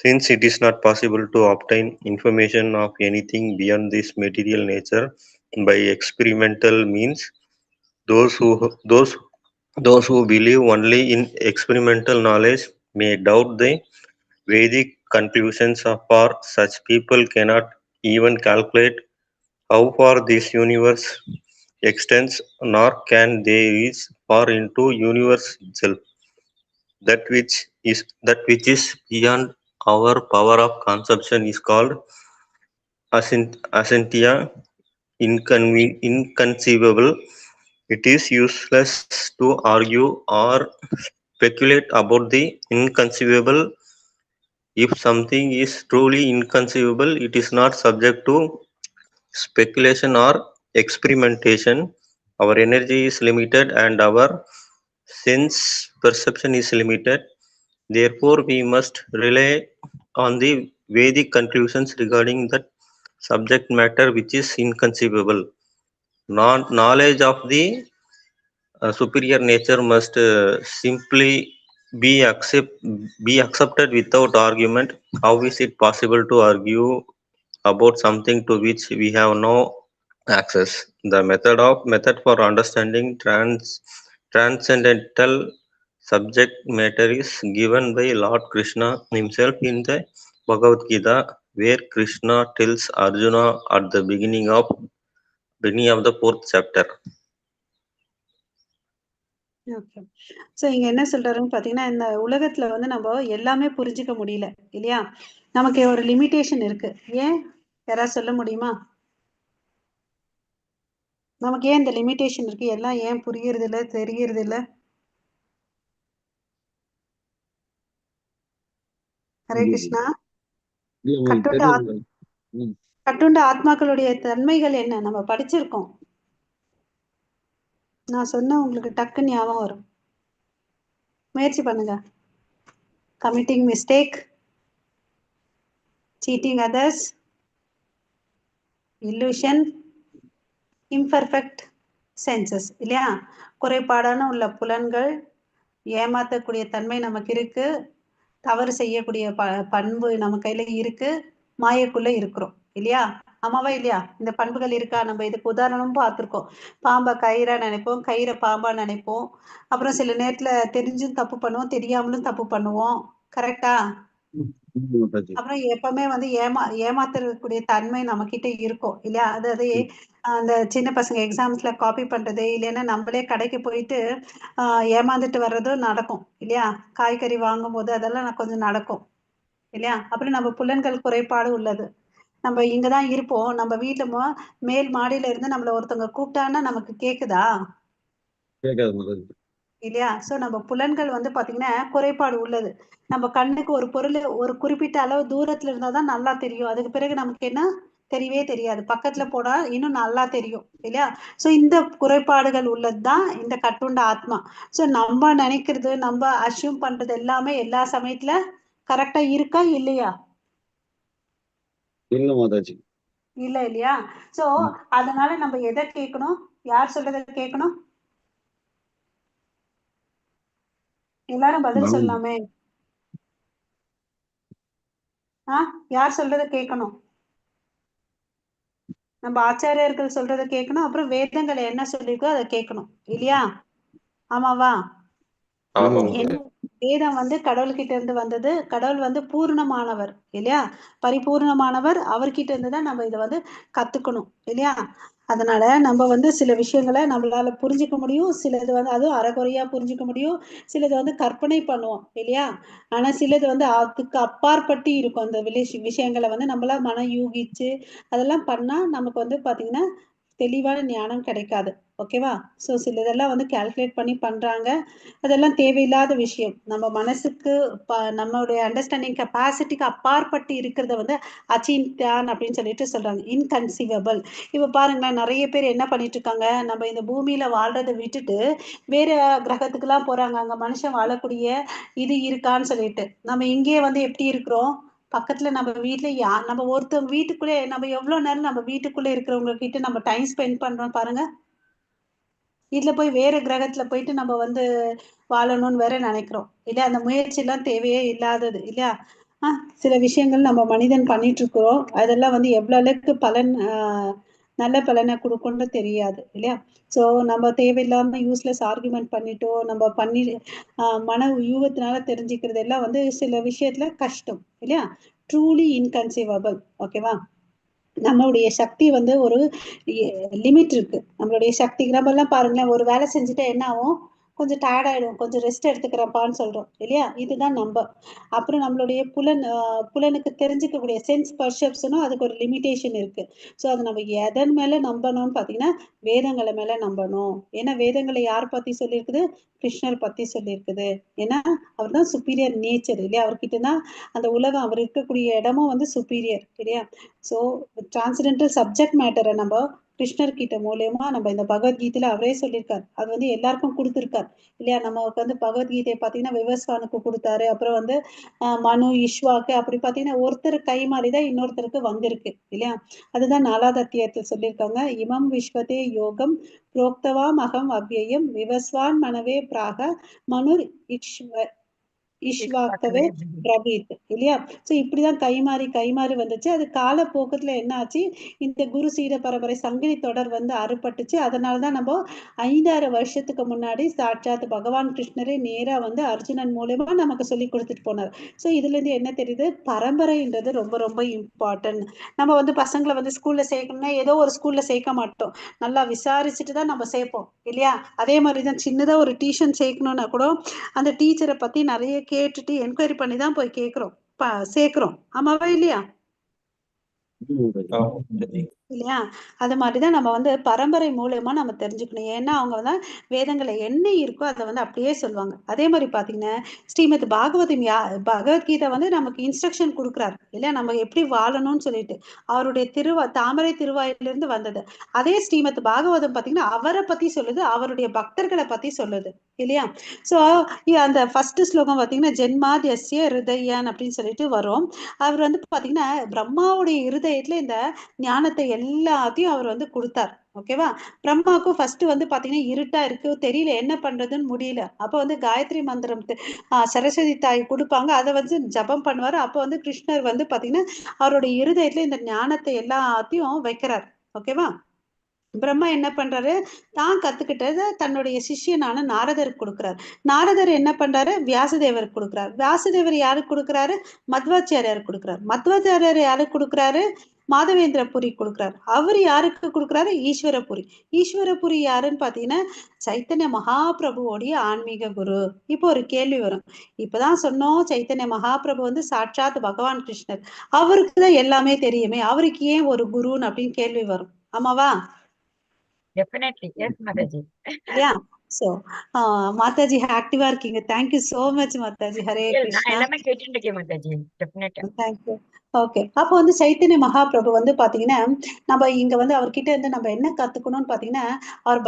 Since it is not possible to obtain information of anything beyond this material nature by experimental means, those who those those who believe only in experimental knowledge may doubt the Vedic conclusions for such people cannot even calculate how far this universe extends, nor can they reach far into universe itself. That which is beyond our power of conception is called asantia, inconceivable. It is useless to argue or speculate about the inconceivable. If something is truly inconceivable, it is not subject to speculation or experimentation. Our energy is limited and our sense perception is limited. Therefore, we must rely on the Vedic conclusions regarding that subject matter which is inconceivable. Knowledge of the superior nature must simply be accepted without argument. How is it possible to argue about something to which we have no access? The method for understanding transcendental subject matter is given by Lord Krishna himself in the Bhagavad Gita, where Krishna tells Arjuna at the beginning of the 4th chapter. Okay. So இங்க என்ன சொல்றாருன்னு பார்த்தீங்கன்னா இந்த உலகத்துல வந்து நம்ம எல்லாமே புரிஞ்சுக்க முடியல இல்லையா. நமக்கு ஒரு லிமிட்டேஷன் இருக்கு. ஏன் யாராவது சொல்ல முடியுமா? நமக்கு ஏன் இந்த லிமிட்டேஷன் இருக்கு? எல்லாம் ஏன் புரியறது இல்லை, தெரியறது இல்லை? ஹரே கிருஷ்ணா. கட்டுண்ட ஆத்மாக்களுடைய தன்மைகள் என்ன நம்ம படிச்சிருக்கோம். நான் சொன்ன உங்களுக்கு டக்கு ஞாபகம் வரும். முயற்சி பண்ணுங்க. Committing mistake, cheating others, illusion, imperfect, senses இல்லையா? குறைபாடான உள்ள புலன்கள், ஏமாத்தக்கூடிய தன்மை நமக்கு இருக்கு, தவறு செய்யக்கூடிய பண்பு நம்ம கையில இருக்கு, மாயக்குள்ள இருக்கிறோம் இல்லையா? ஆமாவா இல்லையா? இந்த பண்புகள் இருக்கா? நம்ம இதுக்கு உதாரணமும் பார்த்திருக்கோம். பாம்பை கயிறா நினைப்போம், கயிறை பாம்பா நினைப்போம். அப்புறம் சில நேரத்துல தெரிஞ்சும் தப்பு பண்ணுவோம், தெரியாமலும் தப்பு பண்ணுவோம். கரெக்டா? அப்புறம் எப்பவுமே வந்து ஏமாத்தக்கூடிய தன்மை நம்ம கிட்ட இருக்கும் இல்லையா? அதாவது அந்த சின்ன பசங்க எக்ஸாம்ஸ்ல காப்பி பண்றது, இல்லைன்னா நம்மளே கடைக்கு போயிட்டு ஏமாந்துட்டு வர்றதும் நடக்கும் இல்லையா? காய்கறி வாங்கும் போது அதெல்லாம் கொஞ்சம் நடக்கும் இல்லையா? அப்புறம் நம்ம புலன்கள் குறைபாடு உள்ளது. நம்ம இங்கதான் இருப்போம், நம்ம வீட்டுல மேல் மாடியில இருந்து நம்மள ஒருத்தவங்க கூப்பிட்டான்னா நமக்கு கேக்குதா? இல்லையா? சோ நம்ம புலன்கள் வந்து பாத்தீங்கன்னா குறைபாடு உள்ளது. நம்ம கண்ணுக்கு ஒரு பொருள் ஒரு குறிப்பிட்ட அளவு தூரத்துல இருந்தாதான் நல்லா தெரியும். அதுக்கு பிறகு நமக்கு என்ன தெரியவே தெரியாது. பக்கத்துல போனா இன்னும் நல்லா தெரியும் இல்லையா? சோ இந்த குறைபாடுகள் உள்ளதுதான் இந்த கட்டுண்ட ஆத்மா. சோ நம்ம நினைக்கிறது, நம்ம அசியூம் பண்றது எல்லாமே எல்லா சமயத்துல கரெக்டா இருக்கா இல்லையா? இல்ல மாதாஜி. இல்ல இல்லையா? சோ அதனால நம்ம எதை கேட்கணும்? யார் சொல்றதை கேட்கணும்? எல்லாரும் பதில் சொல்லலாமே. யார் சொல்றதை கேட்கணும்? நம்ம ஆச்சாரியர்கள் சொல்றதை கேட்கணும். அப்புறம் வேதங்களை என்ன சொல்லிருக்கோ அதை கேட்கணும் இல்லையா? ஆமாவா? வேதம் வந்து கடவுள்கிட்ட இருந்து வந்தது. கடவுள் வந்து பூர்ணமானவர் இல்லையா? பரிபூர்ணமானவர். அவர்கிட்ட இருந்து தான் நம்ம இதை வந்து கத்துக்கணும் இல்லையா? அதனால நம்ம வந்து சில விஷயங்களை நம்மளால புரிஞ்சுக்க முடியும், சிலது வந்து அதுவும் அறகுறையா புரிஞ்சுக்க முடியும், சிலது வந்து கற்பனை பண்ணுவோம் இல்லையா? ஆனா சிலது வந்து அதுக்கு அப்பாற்பட்டு இருக்கும். அந்த விஷயங்களை வந்து நம்மளா மனம் யூகிச்சு அதெல்லாம் பண்ணா நமக்கு வந்து பாத்தீங்கன்னா தெளிவான ஞானம் கிடைக்காது. ஓகேவா? ஸோ சிலதெல்லாம் வந்து கால்குலேட் பண்ணி பண்றாங்க. அதெல்லாம் தேவையில்லாத விஷயம். நம்ம மனசுக்கு நம்மளுடைய அண்டர்ஸ்டாண்டிங் கெப்பாசிட்டிக்கு அப்பாற்பட்டு இருக்கிறத வந்து அச்சிந்தியான் அப்படின்னு சொல்லிட்டு சொல்றாங்க. இன்கன்சீவபிள். இப்ப பாருங்களேன், நிறைய பேர் என்ன பண்ணிட்டு இருக்காங்க, நம்ம இந்த பூமியில வாழ்றதை விட்டுட்டு வேற கிரகத்துக்கு எல்லாம் போறாங்க. அங்க மனுஷன் வாழக்கூடிய இது இருக்கான்னு சொல்லிட்டு. நம்ம இங்கேயே வந்து எப்படி இருக்கிறோம்? பக்கத்துல நம்ம வீட்டுல நம்ம ஒருத்தவங்க வீட்டுக்குள்ளே நம்ம எவ்வளவு நேரம் நம்ம வீட்டுக்குள்ள இருக்கிறவங்க கிட்ட நம்ம டைம் ஸ்பெண்ட் பண்றோம் பாருங்க. இதுல போய் வேற கிரகத்துல போயிட்டு நம்ம வந்து வாழணும்னு வேற நினைக்கிறோம் இல்லையா? அந்த முயற்சி எல்லாம் தேவையே இல்லாதது இல்லையா? சில விஷயங்கள் நம்ம மனிதன் பண்ணிட்டு இருக்கிறோம். அதெல்லாம் வந்து எவ்வளவு அளவுக்கு பலன் நல்ல பலனை கொடுக்கும்னு தெரியாது இல்லையா? ஸோ நம்ம தேவையில்லாம யூஸ்லெஸ் ஆர்குமெண்ட் பண்ணிட்டோம், நம்ம பண்ணி மன யூகத்தினால தெரிஞ்சுக்கிறது எல்லாம் வந்து சில விஷயத்துல கஷ்டம் இல்லையா? Truly inconceivable. ஓகேவா? நம்மளுடைய சக்தி வந்து ஒரு லிமிட் இருக்கு. நம்மளுடைய சக்திக்கு நம்ம எல்லாம் பாருங்களேன், ஒரு வேலை செஞ்சுட்டா என்ன ஆகும்? கொஞ்சம் டயர்ட் ஆயிடும், கொஞ்சம் ரெஸ்ட் எடுத்துக்கிறப்பான்னு சொல்றோம் இல்லையா? இதுதான் நம்ம. அப்புறம் நம்மளுடைய புலனுக்கு தெரிஞ்சுக்கக்கூடிய சென்ஸ் பர்செப்ஷனும் அதுக்கு ஒரு லிமிடேஷன் இருக்கு. ஸோ அது நம்ம எதன் மேல நம்பணும்னு பாத்தீங்கன்னா வேதங்களை மேல நம்பணும். ஏன்னா வேதங்களை யார் பத்தி சொல்லியிருக்குது? கிருஷ்ணர் பத்தி சொல்லியிருக்குது. ஏன்னா அவர் தான் சுப்பீரியர் நேச்சர் இல்லையா? அவர்கிட்ட தான் அந்த உலகம், அவர் இருக்கக்கூடிய இடமும் வந்து சுப்பீரியர் இல்லையா? ஸோ டிரான்சென்டென்டல் சப்ஜெக்ட் மேட்டரை நம்ம கிருஷ்ணர் கிட்ட மூலியமா நம்ம இந்த பகவத்கீதையில அவரே சொல்லியிருக்காரு. அது வந்து எல்லாருக்கும் கொடுத்துருக்காரு இல்லையா? நமக்கு வந்து பகவத்கீதையை பார்த்தீங்கன்னா விவஸ்வானுக்கு கொடுத்தாரு. அப்புறம் வந்து மனு, இஷ்வாக்கு அப்படி பார்த்தீங்கன்னா ஒருத்தர் கை மாறிதான் இன்னொருத்தருக்கு வந்திருக்கு இல்லையா? அதுதான் 4வது அத்தியாயத்தில் சொல்லியிருக்காங்க. இமம் விஸ்வதே யோகம் புரோக்தவாம் அகம் அவ்யயம் விவஸ்வான் மனவே பிராக மனுர் இஷ்வாக்தவே பிரபீத் இல்லையா? சோ இப்படிதான் கைமாறி வந்துச்சு. அது காலப்போக்கத்துல என்ன ஆச்சு? இந்த குரு சீட பரம்பரை சங்கிலி தொடர் வந்து அறுபட்டுச்சு. அதனாலதான் நம்ம 5,6 வருஷத்துக்கு முன்னாடி சாட்சாத் பகவான் கிருஷ்ணரே நேரா வந்து அர்ஜுனன் மூலமா நமக்கு சொல்லி கொடுத்துட்டு போனார். சோ இதுல இருந்து என்ன தெரியுது? பரம்பரைன்றது ரொம்ப ரொம்ப இம்பார்ட்டன்ட். நம்ம வந்து பசங்களை வந்து ஸ்கூல்ல சேர்க்கணும்னா ஏதோ ஒரு ஸ்கூல்ல சேர்க்க மாட்டோம், நல்லா விசாரிச்சுட்டு தான் நம்ம சேர்ப்போம் இல்லையா? அதே மாதிரிதான் சின்னதா ஒரு டியூஷன் சேர்க்கணும்னா கூட அந்த டீச்சரை பத்தி நிறைய கேட்டுட்டு என்கொயரி பண்ணி தான் போய் சேர்க்கிறோம். ஆமாவா இல்லையா? இல்லையா? அது மாதிரிதான் நம்ம வந்து பரம்பரை மூலமா நம்ம தெரிஞ்சுக்கணும். ஏன்னா அவங்க வந்து வேதங்களை என்ன இருக்கோ அதை வந்து அப்படியே சொல்லுவாங்க. அதே மாதிரி பாத்தீங்கன்னா ஸ்ரீமத் பாகவதம் பகவத்கீதை வந்து நமக்கு இன்ஸ்ட்ரக்ஷன் கொடுக்குறாரு இல்லையா? நம்ம எப்படி வாழணும்னு சொல்லிட்டு அவருடைய தாமரை திருவாயிலிருந்து வந்தது. அதே ஸ்ரீமத் பாகவதம் பாத்தீங்கன்னா அவரை பத்தி சொல்லுது, அவருடைய பக்தர்களை பத்தி சொல்லுது இல்லையா? சோ அந்த ஃபர்ஸ்ட் ஸ்லோகம் பாத்தீங்கன்னா ஜென்மாத்யஸ்ய ஹிருதயான் அப்படின்னு சொல்லிட்டு வரும். அவர் வந்து பாத்தீங்கன்னா பிரம்மாவுடைய இருதயத்துல இந்த ஞானத்தை எல்லாத்தையும் அவர் வந்து கொடுத்தார். ஓகேவா? பிரம்மாவுக்கும் ஃபர்ஸ்ட் வந்து பாத்தீங்கன்னா இருட்டா இருக்கு, தெரியல என்ன பண்றதுன்னு முடியல. அப்ப வந்து காயத்ரி மந்திரம் சரஸ்வதி தாய் கொடுப்பாங்க, அதை வந்து ஜபம் பண்ணுவாரு. அப்ப வந்து கிருஷ்ணர் வந்து பாத்தீங்கன்னா அவருடைய இருதயத்துல இந்த ஞானத்தை எல்லாத்தையும் வைக்கிறார். ஓகேவா? பிரம்மா என்ன பண்றாரு, தான் கத்துக்கிட்டத தன்னுடைய சிஷ்யனான நாரதருக்கு கொடுக்கிறார். நாரதர் என்ன பண்றாரு, வியாசதேவருக்கு கொடுக்கிறார். வியாசதேவர் யாருக்கு கொடுக்கிறாரு, மத்வாச்சாரியாருக்கு கொடுக்கிறார். மத்வாச்சாரியார் யாருக்கு கொடுக்கிறாரு, மாதவேந்திரபுரி கொடுக்கிறார். அவர் யாருக்கு கொடுக்கிறாரு, ஈஸ்வரபுரி. ஈஸ்வரபுரி யாருன்னு பாத்தீங்கன்னா சைத்தன்ய மகாபிரபுவோடைய ஆன்மீக குரு. இப்போ ஒரு கேள்வி வரும், இப்பதான் சொன்னோம் சைத்தன்ய மகாபிரபு வந்து சாட்சாத் பகவான் கிருஷ்ணர், அவருக்கு தான் எல்லாமே தெரியுமே, அவருக்கு ஏன் ஒரு குருன்னு அப்படின்னு கேள்வி வரும். ஆமாவா? Definitely. Yes, Mataji. Yeah. So, Mataji ஆக்டிவா இருக்கீங்க. Thank you so much, Mataji. Hare நான் கிருஷ்ணா. எல்லாமே கேட்டுட்டு இருக்கேன் Mataji. Definitely. Thank you. Okay. அப்போ வந்து சைத்தன்ய மகாபிரபு வந்து பாத்தீங்கன்னா நம்ம இங்க வந்து அவர்கிட்ட இருந்து நம்ம என்ன கத்துக்கணும்னு பாத்தீங்கன்னா, அவர்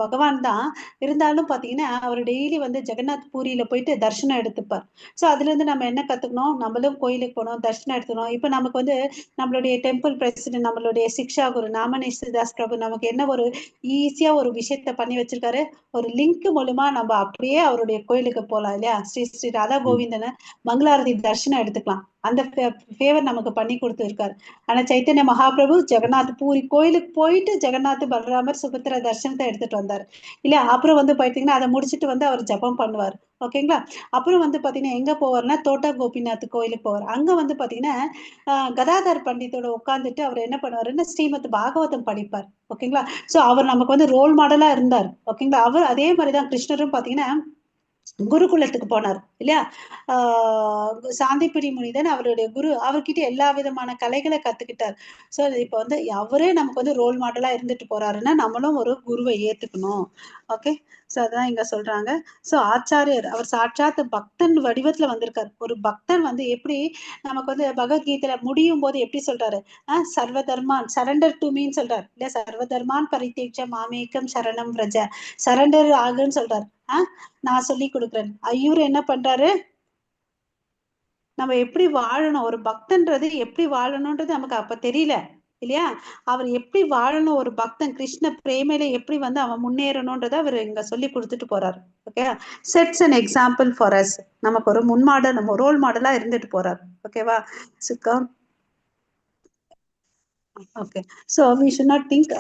பகவான் தான். இருந்தாலும் பாத்தீங்கன்னா அவர் டெய்லி வந்து ஜெகநாத் பூரியில போயிட்டு தரிசனம் எடுத்துப்பார். சோ அதுல இருந்து நம்ம என்ன கத்துக்கணும், நம்மளும் கோயிலுக்கு போகணும், தரிசனம் எடுத்துக்கணும். இப்ப நமக்கு வந்து நம்மளுடைய டெம்பிள் பிரசிடென்ட், நம்மளுடைய சிக்ஷா குரு நாமநேஸ்வரதாஸ் பிரபு நமக்கு என்ன ஒரு ஈஸியா ஒரு விஷயத்த பண்ணி வச்சிருக்காரு, ஒரு லிங்க் மூலமா நம்ம அப்படியே அவருடைய கோயிலுக்கு போலாம் இல்லையா? ஸ்ரீ ஸ்ரீ ராதா கோவிந்தன மங்களாரதி தரிசனம் எடுத்துக்கலாம். அந்த ஃபேவர் நமக்கு பண்ணி கொடுத்துருக்காரு. ஆனா சைத்தன்ய மகாபிரபு ஜெகநாத் பூரி கோயிலுக்கு போயிட்டு ஜெகநாத் பலராமர் சுபத்திர தரிசனத்தை எடுத்துட்டு வந்தாரு இல்லையா? அப்புறம் வந்து பாத்தீங்கன்னா அதை முடிச்சுட்டு வந்து அவர் ஜபம் பண்ணுவார். ஓகேங்களா? அப்புறம் வந்து பாத்தீங்கன்னா எங்க போவார்னா தோட்டா கோபிநாத் கோயிலுக்கு போவார். அங்க வந்து பாத்தீங்கன்னா கதாதர் பண்டித்தோட உட்கார்ந்துட்டு அவர் என்ன பண்ணுவாருன்னா ஸ்ரீமத் பாகவதம் படிப்பார். ஓகேங்களா? சோ அவர் நமக்கு வந்து ரோல் மாடலா இருந்தார். ஓகேங்களா? அவர் அதே மாதிரிதான் கிருஷ்ணரும் பாத்தீங்கன்னா குருகுலத்துக்கு போனார் இல்லையா? சாந்திப்பிரி முனிதன் அவருடைய குரு, அவர்கிட்ட எல்லா விதமான கலைகளை கத்துக்கிட்டார். சோ இப்ப வந்து அவரே நமக்கு வந்து ரோல் மாடலா இருந்துட்டு போறாருன்னா நம்மளும் ஒரு குருவை ஏத்துக்கணும். ஓகே. சோ அதான் இங்க சொல்றாங்க. சோ ஆச்சாரியர் அவர் சாட்சாத் பக்தன் வடிவத்துல வந்திருக்காரு. ஒரு பக்தன் வந்து எப்படி நமக்கு வந்து பகவத்கீதையில முடியும் போது எப்படி சொல்றாரு, சர்வ தர்மான் சரண்டர் டு மீன்னு சொல்றாரு இல்ல, சர்வ தர்மான் பரித்தேட்ச மாமேக்கம் சரணம் ரஜ, சரண்டர் ஆகுன்னு சொல்றாரு. நான் சொல்லி கொடுக்குறேன். ஐயூர் என்ன பண்றாரு, நம்ம எப்படி வாழணும், ஒரு பக்தன்றது எப்படி வாழணும்ன்றது நமக்கு அப்ப தெரியல இல்லையா? அவர் எப்படி வாழணும், ஒரு பக்தன் கிருஷ்ண பிரேமையில எப்படி வந்து அவன் முன்னேறணும்ன்றத அவர் இங்க சொல்லி கொடுத்துட்டு போறாரு. Okay. Sets an example for us, நமக்கு ஒரு முன்மாடல், நம்ம ரோல் மாடலா இருந்துட்டு போறாரு. ஓகேவா சுக்கா? Okay. So we should not think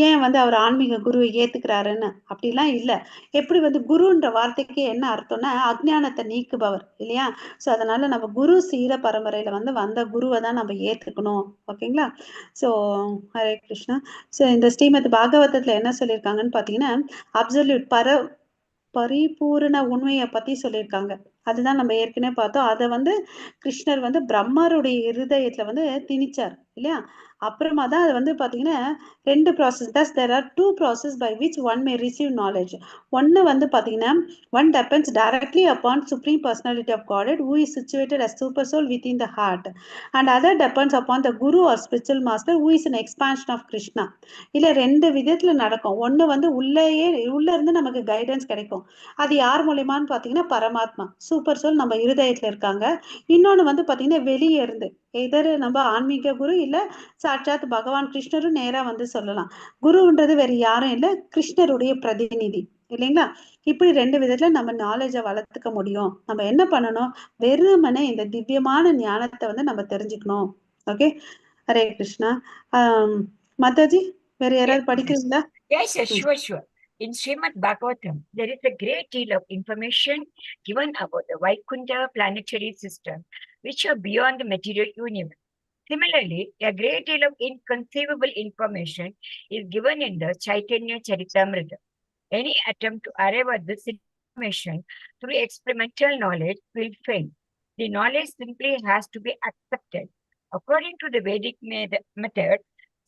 ஏன் வந்து அவர் ஆன்மீக குருவை ஏத்துக்கிறாருன்னு அப்படிலாம் இல்லை. எப்படி வந்து குருன்ற வார்த்தைக்கு என்ன அர்த்தம்னா அஜ்ஞானத்தை நீக்குபவர் இல்லையா? ஸோ அதனால நம்ம குரு சீர பரம்பரையில வந்து வந்த குருவை தான் நம்ம ஏத்துக்கணும். ஓகேங்களா? ஸோ ஹரே கிருஷ்ணா. ஸோ இந்த ஸ்ரீமத் பாகவதத்துல என்ன சொல்லியிருக்காங்கன்னு பார்த்தீங்கன்னா அப்சல்யூட் பரிபூரண உண்மையை பத்தி சொல்லியிருக்காங்க. அதுதான் நம்ம ஏற்கனவே பார்த்தோம். அதை வந்து கிருஷ்ணர் வந்து பிரம்மருடைய இருதயத்துல வந்து திணிச்சார் இல்லையா? அப்புறமா தான் அது வந்து பாத்தீங்கன்னா ரெண்டு process. Thus there are two process by which one may receive knowledge. ஒன்னு வந்து பாத்தீங்கன்னா one depends directly upon supreme personality of Godhead who is situated as super soul within the heart, and other depends upon the guru or spiritual master who is an expansion of Krishna. இல்ல ரெண்டு விதத்துல நடக்கும். ஒண்ணு வந்து உள்ள இருந்து நமக்கு guidance கிடைக்கும். அது யார் மூலியமான்னு பாத்தீங்கன்னா பரமாத்மா சூப்பர் சோல் நம்ம இருதயத்துல இருக்காங்க. இன்னொன்னு வந்து பாத்தீங்கன்னா வெளியே இருந்து எதர் நம்ம ஆன்மீக குரு இல்ல சாட்சாத் பகவான் கிருஷ்ணரும் நேரா வந்து சொல்லலாம். குருன்றது வேற யாரும் இல்ல, கிருஷ்ணருடைய பிரதிநிதி இல்லைங்களா? இப்படி ரெண்டு விதத்துல நம்ம நாலேஜை வளர்த்துக்க முடியும். நம்ம என்ன பண்ணணும், வெறுமனே இந்த திவ்யமான ஞானத்தை வந்து நம்ம தெரிஞ்சுக்கணும். ஓகே. ஹரே கிருஷ்ணா. மாதாஜி வேற யாராவது படிக்கிறீங்களா? Yes, sure. In Srimad Bhagavatam, there is a great deal of information given about the Vaikunta planetary system, which are beyond the material universe. Similarly, a great deal of inconceivable information is given in the Chaitanya Charitamrita. Any attempt to arrive at this information through experimental knowledge will fail. The knowledge simply has to be accepted. According to the Vedic method,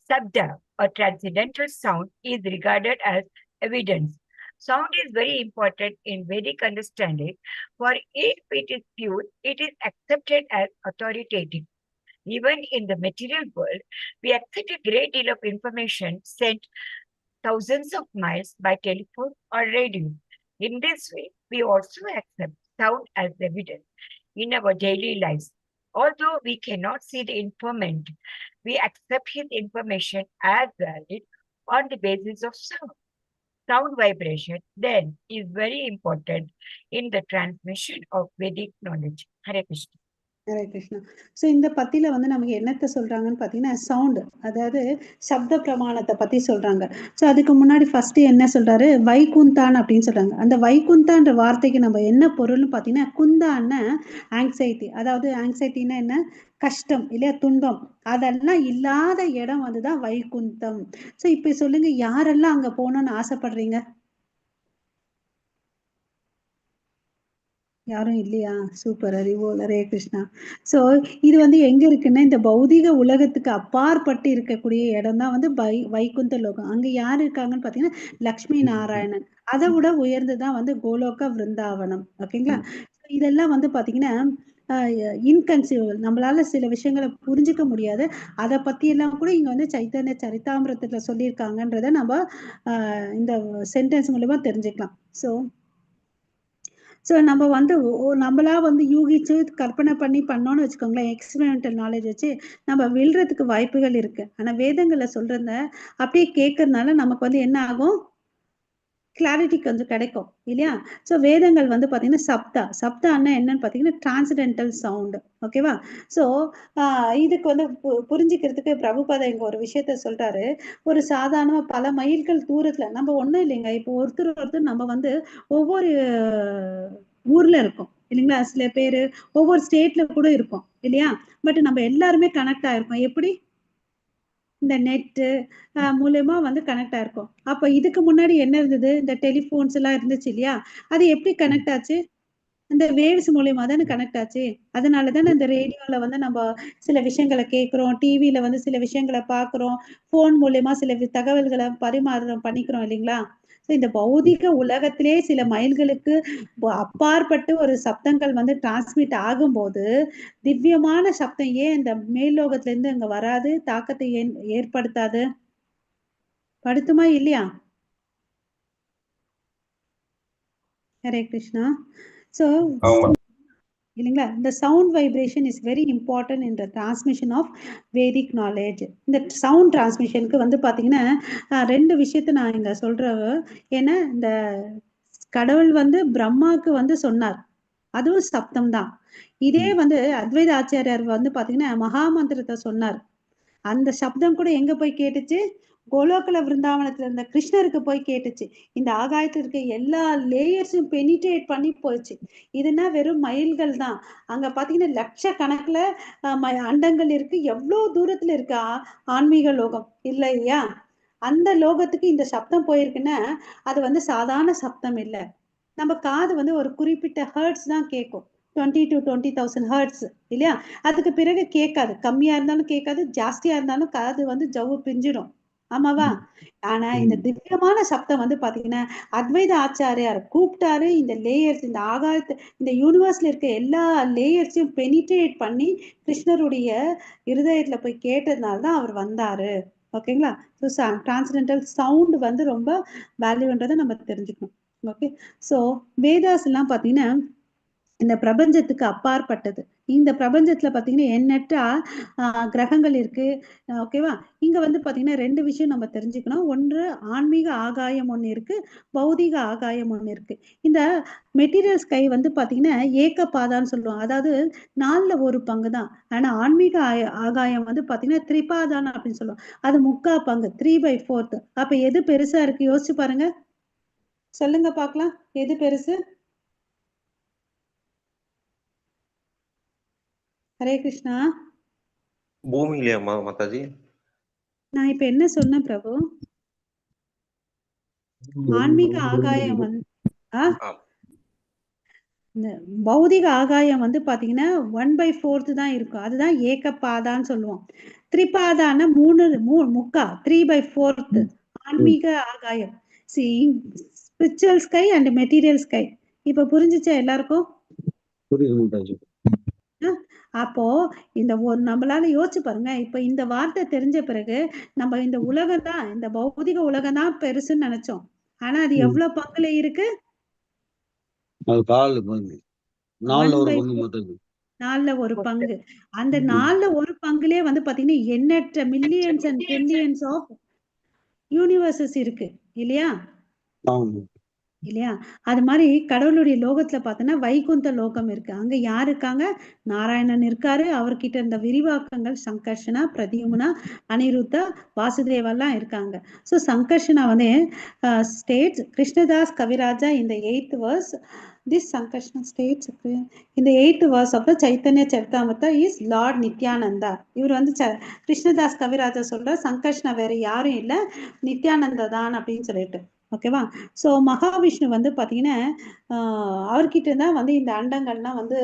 Sabda or transcendental sound is regarded as evidence. Sound is very important in Vedic understanding, for if it is pure, it is accepted as authoritative. Even in the material world, we accept a great deal of information sent thousands of miles by telephone or radio. In this way, we also accept sound as evidence in our daily lives. Although we cannot see the informant, We accept his information as valid on the basis of sound. Sound vibration then is very important in the transmission of Vedic knowledge. Hare Krishna. Hare Krishna. So இந்த பத்தியில வந்து நமக்கு என்னத்தை சொல்றாங்கன்னு பார்த்தீங்கன்னா sound, அதாவது சப்த பிரமாணத்தை பத்தி சொல்றாங்க. ஸோ அதுக்கு முன்னாடி ஃபர்ஸ்ட் என்ன சொல்றாரு, வைகுந்தான் அப்படின்னு சொல்றாங்க. அந்த வைகுந்தான்ற வார்த்தைக்கு நம்ம என்ன பொருள்னு பார்த்தீங்கன்னா, குந்தான்னா ஆங்ஸைட்டி, அதாவது ஆங்ஸைட்டின்னா என்ன, கஷ்டம் இல்லையா, துன்பம், அதெல்லாம் இல்லாத இடம் வந்துதான் வைகுந்தம். ஸோ இப்ப சொல்லுங்க, யாரெல்லாம் அங்க போகணும்னு ஆசைப்படுறீங்க? யாரும் இல்லையா? சூப்பர், அறிவோல், ஹரே கிருஷ்ணா. ஸோ இது வந்து எங்க இருக்குன்னா, இந்த பௌதிக உலகத்துக்கு அப்பாற்பட்டு இருக்கக்கூடிய இடம் தான் வந்து வைகுந்த லோகம். அங்க யார் இருக்காங்கன்னு பார்த்தீங்கன்னா லக்ஷ்மி நாராயணன். அதை விட உயர்ந்துதான் வந்து கோலோக விருந்தாவனம். ஓகேங்களா? இதெல்லாம் வந்து பார்த்தீங்கன்னா இன்கன்சீவபிள், நம்மளால சில விஷயங்களை புரிஞ்சுக்க முடியாது. அதை பத்தி எல்லாம் கூட இங்க வந்து சைத்தன்ய சரிதாமிரத்துல சொல்லியிருக்காங்கன்றத நம்ம இந்த சென்டென்ஸ் மூலமா தெரிஞ்சுக்கலாம். ஸோ நம்ம வந்து நம்மளா வந்து யூகிச்சு கற்பனை பண்ணி பண்ணோன்னு வச்சுக்கோங்களேன், எக்ஸ்பெரிமெண்டல் நாலேஜ் வச்சு நம்ம விழுறதுக்கு வாய்ப்புகள் இருக்கு. ஆனா வேதங்களை சொல்றத அப்படியே கேட்கறதுனால நமக்கு வந்து என்ன ஆகும், கிளாரிட்டி கொஞ்சம் கிடைக்கும் இல்லையா? ஸோ வேதங்கள் வந்து பார்த்தீங்கன்னா சப்தான்னா என்னன்னு பார்த்தீங்கன்னா டிரான்சிடென்டல் சவுண்டு. ஓகேவா? ஸோ இதுக்கு வந்து புரிஞ்சுக்கிறதுக்கு பிரபுபாதா இங்க ஒரு விஷயத்த சொல்றாரு. ஒரு சாதாரண பல மைல்கள் தூரத்துல நம்ம ஒன்றும் இல்லைங்க. இப்போ ஒருத்தர் நம்ம வந்து ஒவ்வொரு ஊர்ல இருக்கோம் இல்லைங்களா? சில பேர் ஒவ்வொரு ஸ்டேட்ல கூட இருக்கும் இல்லையா? பட் நம்ம எல்லாருமே கனெக்ட் ஆயிருக்கோம். எப்படி? இந்த நெட்டு மூலமா வந்து கனெக்ட் ஆயிருக்கும். அப்ப இதுக்கு முன்னாடி என்ன இருந்தது, இந்த டெலிபோன்ஸ் எல்லாம் இருந்துச்சு இல்லையா? அது எப்படி கனெக்ட் ஆச்சு? இந்த வேவ்ஸ் மூலியமா தானே கனெக்ட் ஆச்சு. அதனாலதானே இந்த ரேடியோல வந்து நம்ம சில விஷயங்களை கேட்கிறோம், டிவில வந்து சில விஷயங்களை பார்க்கிறோம், போன் மூலியமா சில தகவல்களை பரிமாற்றம் பண்ணிக்கிறோம் இல்லைங்களா? இந்த பௌதிக உலகத்திலே சில மைல்களுக்கு அப்பாற்பட்டு ஒரு சப்தங்கள் வந்து டிரான்ஸ்மிட் ஆகும்போது திவ்யமான சப்தம் ஏன் இந்த மேல்லோகத்துல இருந்து அங்க வராது, தாக்கத்தை ஏன் ஏற்படுத்தாது? படுத்துமா இல்லையா? ஹரே கிருஷ்ணா. ஸோ இல்லைங்களா, இந்த sound vibration is very important in the transmission of Vedic knowledge. இந்த சவுண்ட் டிரான்ஸ்மிஷனுக்கு வந்து பார்த்தீங்கன்னா ரெண்டு விஷயத்த நான் இங்க சொல்றேன். ஏன்னா இந்த கடவுள் வந்து பிரம்மாவுக்கு வந்து சொன்னார், அதுவும் சப்தம் தான். இதே வந்து அத்வைத ஆச்சாரியார் வந்து பாத்தீங்கன்னா மகாமந்திரத்தை சொன்னார். அந்த சப்தம் கூட எங்க போய் கேட்டுச்சு, கோலோகல விருந்தாவனத்துல இருந்த கிருஷ்ணருக்கு போய் கேட்டுச்சு. இந்த ஆகாயத்துல இருக்க எல்லா லேயர்ஸும் பெனிட்ரேட் பண்ணி போச்சு. இதுனா வெறும் மைல்கள் தான். அங்க பாத்தீங்கன்னா லட்சக்கணக்குல அண்டங்கள் இருக்கு. எவ்வளவு தூரத்துல இருக்கு ஆன்மீக லோகம் இல்லையா? அந்த லோகத்துக்கு இந்த சப்தம் போயிருக்குன்னா அது வந்து சாதாரண சப்தம் இல்லை. நம்ம காது வந்து ஒரு குறிப்பிட்ட ஹர்ட்ஸ் தான் கேட்கும், 20 to 20,000 ஹர்ட்ஸ் இல்லையா? அதுக்கு பிறகு கேட்காது, கம்மியா இருந்தாலும் கேட்காது, ஜாஸ்தியா இருந்தாலும் காது வந்து ஜவ்வு பிஞ்சிடும். ஆமாவா? ஆனா இந்த திவ்யமான சப்தம் வந்து பாத்தீங்கன்னா அத்வைத ஆச்சாரியார் கூப்பிட்டாரு. இந்த லேயர்ஸ், இந்த ஆகாயத்து, இந்த யூனிவர்ஸ்ல இருக்க எல்லா லேயர்ஸையும் பெனிட்ரேட் பண்ணி கிருஷ்ணருடைய இருதயத்துல போய் கேட்டதுனால தான் அவர் வந்தாரு. ஓகேங்களா? ஸோ டிரான்சிடென்டல் சவுண்ட் வந்து ரொம்ப வேல்யூன்றதை நம்ம தெரிஞ்சுக்கணும். ஓகே. ஸோ வேதாஸ் எல்லாம் பார்த்தீங்கன்னா இந்த பிரபஞ்சத்துக்கு அப்பாற்பட்டது. இந்த பிரபஞ்சத்துல பார்த்தீங்கன்னா எண்ணற்ற கிரகங்கள் இருக்கு. ஓகேவா? இங்க வந்து பார்த்தீங்கன்னா ரெண்டு விஷயம் நம்ம தெரிஞ்சுக்கணும். ஒன்று ஆன்மீக ஆகாயம் ஒன்று இருக்கு, பௌதிக ஆகாயம் ஒன்று இருக்கு. இந்த மெட்டீரியல் ஸ்கை வந்து பார்த்தீங்கன்னா ஏக்க பாதான்னு சொல்லுவாங்க, அதாவது 4ல் ஒரு பங்கு தான். ஆனா ஆன்மீக ஆகாயம் வந்து பார்த்தீங்கன்னா திரிபாதான் அப்படின்னு சொல்லுவாங்க, அது 3/4 பங்கு, 3/4. அப்ப எது பெருசா இருக்கு யோசிச்சு பாருங்க, சொல்லுங்க பார்க்கலாம், எது பெருசு? ஹரே கிருஷ்ணா. பூமியிலையாம்மா மாதாஜி? நான் இப்ப என்ன சொன்னேன் பிரபு? ஆன்மீக ஆகாயம் வந்து பௌதிக ஆகாயம் வந்து பாத்தீங்கன்னா 1/4 தான் இருக்கும். அதுதான் ஏகப்பாதான்னு சொல்லுவோம். திரிபாதான 3/4, 3/4 ஆன்மீக ஆகாயம். Spiritual sky and material sky. இப்ப புரிஞ்சுச்சா எல்லாருக்கும்? அப்போ இந்த நம்மளால யோசிச்சு பாருங்க. இப்ப இந்த வார்த்தை தெரிஞ்ச பிறகு நம்ம இந்த உலகம் தான், இந்த பௌதிக உலகம் தான் பெருசுன்னு நினைச்சோம். ஆனா அது எவ்வளவு பங்குல இருக்கு? அது 4 பங்கு, 4ல் ஒரு பங்கு மொத்தம். 4ல ஒரு பங்கு. அந்த 4ல ஒரு பங்குலயே வந்து பாத்தீங்கன்னா எண்ணற்ற millions and trillions of universes இருக்கு இல்லையா? ஆமா. இல்லையா? அது மாதிரி கடவுளுடைய லோகத்துல பார்த்தோன்னா வைகுந்த லோகம் இருக்கு. அங்க யார் இருக்காங்க? நாராயணன் இருக்காரு. அவர்கிட்ட இருந்த விரிவாக்கங்கள் சங்கர்ஷனா, பிரத்யும்னா, அனிருத்தா, வாசுதேவெல்லாம் இருக்காங்க. ஸோ சங்கர்ஷனா வந்து ஸ்டேட்ஸ் கிருஷ்ணதாஸ் கவிராஜா இந்த 8th verse this Sankarsana states in the 8th verse of the Chaitanya Charitamrita is Lord Nityananda. இவர் வந்து கிருஷ்ணதாஸ் கவிராஜா சொல்ற சங்கர்ஷனா வேற யாரும் இல்லை, நித்யானந்தா தான் அப்படின்னு சொல்லிட்டு. ஓகேவா? ஸோ மகாவிஷ்ணு வந்து பார்த்தீங்கன்னா அவர்கிட்ட தான் வந்து இந்த அண்டங்கள்லாம் வந்து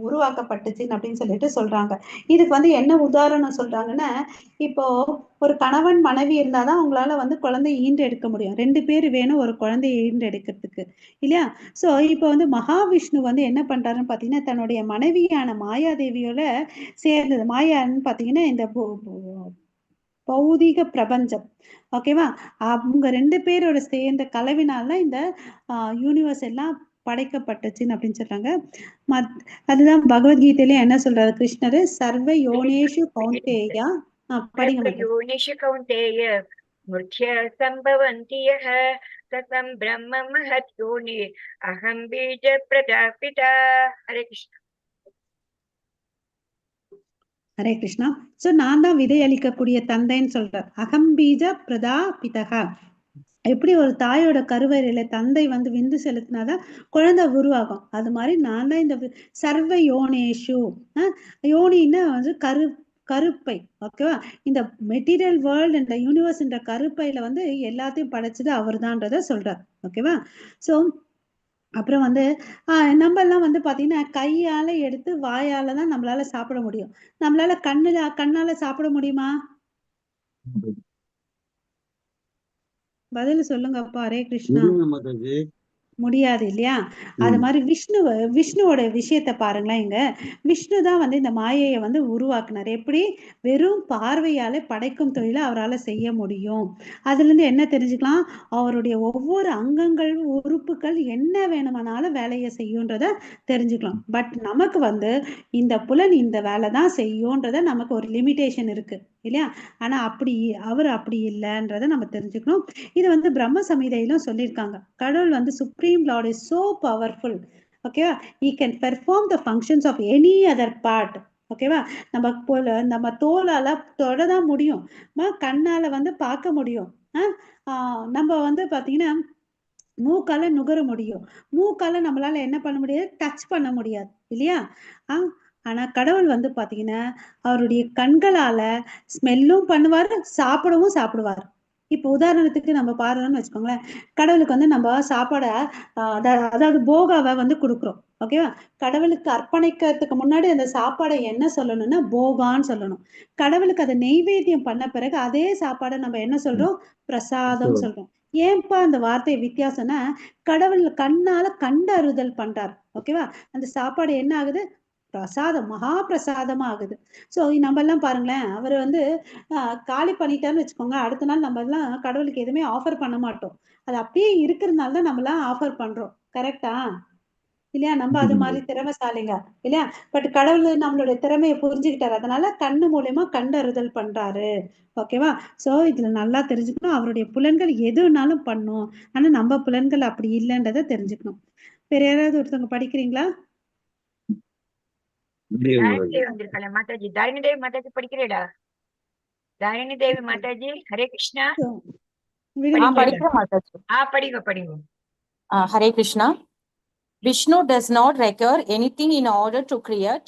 உருவாக்கப்பட்டுச்சுன்னு அப்படின்னு சொல்லிட்டு சொல்றாங்க. இதுக்கு வந்து என்ன உதாரணம் சொல்றாங்கன்னா, இப்போ ஒரு கணவன் மனைவி இருந்தாதான் அவங்களால வந்து குழந்தை ஈண்டெடுக்க முடியும். 2 பேர் வேணும் ஒரு குழந்தையை ஈண்டெடுக்கிறதுக்கு இல்லையா? ஸோ இப்போ வந்து மகாவிஷ்ணு வந்து என்ன பண்றாருன்னு பார்த்தீங்கன்னா தன்னுடைய மனைவியான மாயாதேவியோட சேர்ந்தது. மாயான்னு பார்த்தீங்கன்னா இந்த பௌதிக பிரபஞ்சம். ஓகேவா? அவங்க 2 பேரோட சேர்ந்த கலவினால இந்த யூனிவர்ஸ் எல்லாம் படைக்கப்பட்டுச்சுன்னு அப்படின்னு சொல்றாங்க. அதுதான் பகவத்கீதையில என்ன சொல்றாரு கிருஷ்ணர்? சர்வ யோனேஷு கௌந்தேயா. படிங்க யோனேஷு கௌந்தேய முர்த்ய சம்பவந்தி யஹ ததம் பிரம்ம மஹத் யோனி அகம் பீஜ பிரஜாபிதா. ஹரே கிருஷ்ணா. ஹரே கிருஷ்ணா. ஸோ நான் தான் விதை அளிக்கக்கூடிய தந்தைன்னு சொல்றார். அகம்பீஜ பிரதா பிதகா. எப்படி ஒரு தாயோட கருவறையில தந்தை வந்து விந்து செலுத்தினாதான் குழந்தை உருவாகும், அது மாதிரி நான் தான் இந்த சர்வ யோனேஷு. யோனின்னா வந்து கருப்பை. ஓகேவா? இந்த மெட்டீரியல் வேர்ல்டு இந்த யூனிவர்ஸ் என்ற கருப்பையில வந்து எல்லாத்தையும் படைச்சது அவர் தான்றத சொல்றார். ஓகேவா? ஸோ அப்புறம் வந்து நம்ம எல்லாம் வந்து பாத்தீங்கன்னா கையால எடுத்து வாயால தான் நம்மளால சாப்பிட முடியும். நம்மளால கண்ணால சாப்பிட முடியுமா? பதில் சொல்லுங்கப்பா. ஹரே கிருஷ்ணா. முடியாது இல்லையா? அது மாதிரி விஷ்ணுவோட விஷயத்த பாருங்களேன். இங்க விஷ்ணு தான் வந்து இந்த மாயையை வந்து உருவாக்குனார். எப்படி? வெறும் பார்வையால படைக்கும் தொழிலை அவரால் செய்ய முடியும். அதுல இருந்து என்ன தெரிஞ்சுக்கலாம்? அவருடைய ஒவ்வொரு அங்கங்கள் உறுப்புகள் என்ன வேணுமானாலும் வேலையை செய்யுன்றத தெரிஞ்சுக்கலாம். பட் நமக்கு வந்து இந்த புலன் இந்த வேலை தான் செய்யும்ன்றத நமக்கு ஒரு லிமிட்டேஷன் இருக்கு இல்லையா? ஆனா அவர் அப்படி இல்லைன்றதை நம்ம தெரிஞ்சுக்கணும். இது வந்து பிரம்ம சம்ஹிதையிலும் சொல்லியிருக்காங்க. கடவுள் வந்து supreme Lord is so powerful. ஓகேவா? he can perform the functions of any other part. ஓகேவா? நம்ம தோலால தொடதான் முடியும், கண்ணால வந்து பார்க்க முடியும், நம்ம வந்து பாத்தீங்கன்னா மூக்கால நுகர முடியும். மூக்கால நம்மளால என்ன பண்ண முடியாது? டச் பண்ண முடியாது இல்லையா? ஆனா கடவுள் வந்து பாத்தீங்கன்னா அவருடைய கண்களால ஸ்மெல்லும் பண்ணுவாரு, சாப்பிடுவார். இப்போ உதாரணத்துக்கு நம்ம பாருன்னு வச்சுக்கோங்களேன். கடவுளுக்கு வந்து நம்ம சாப்பாடை அதாவது போகாவை வந்து கொடுக்குறோம். ஓகேவா? கடவுளுக்கு அர்ப்பணிக்கிறதுக்கு முன்னாடி அந்த சாப்பாடை என்ன சொல்லணும்னா போகான்னு சொல்லணும். கடவுளுக்கு அதை நெய்வேத்தியம் பண்ண பிறகு அதே சாப்பாடை நம்ம என்ன சொல்றோம்? பிரசாதம் சொல்றோம். ஏன்பா அந்த வார்த்தை வித்தியாசம்னா கடவுள் கண்ணால கண்டறிதல் பண்றார். ஓகேவா? அந்த சாப்பாடு என்ன ஆகுது? பிரசாதம், மகா பிரசாதமா ஆகுது. ஸோ நம்ம எல்லாம் பாருங்களேன், அவர் வந்து காலி பண்ணிட்டாருன்னு வச்சுக்கோங்க, அடுத்த நாள் நம்ம எல்லாம் கடவுளுக்கு எதுவுமே ஆஃபர் பண்ண மாட்டோம். அது அப்படியே இருக்கிறதுனால தான் நம்ம எல்லாம் ஆஃபர் பண்றோம். கரெக்டா இல்லையா? நம்ம அது மாதிரி திறமைசாலிங்க இல்லையா? பட் கடவுள் நம்மளுடைய திறமையை புரிஞ்சுக்கிட்டாரு, அதனால கண்ணு மூலியமா கண்டறிதல் பண்றாரு. ஓகேவா? சோ இதுல நல்லா தெரிஞ்சுக்கணும், அவருடைய புலன்கள் எதுனாலும் பண்ணும். ஆனா நம்ம புலன்கள் அப்படி இல்லைன்றதை தெரிஞ்சுக்கணும். வேற யாராவது ஒருத்தவங்க படிக்கிறீங்களா? வந்திருக்கல மாதாஜி. தாரிணி தேவி மாதாஜி படிக்கிறீடா? தாரிணி தேவி மாதாஜி. ஹரே கிருஷ்ணா. படிங்க. Hare Krishna. Vishnu does not require anything in order to create.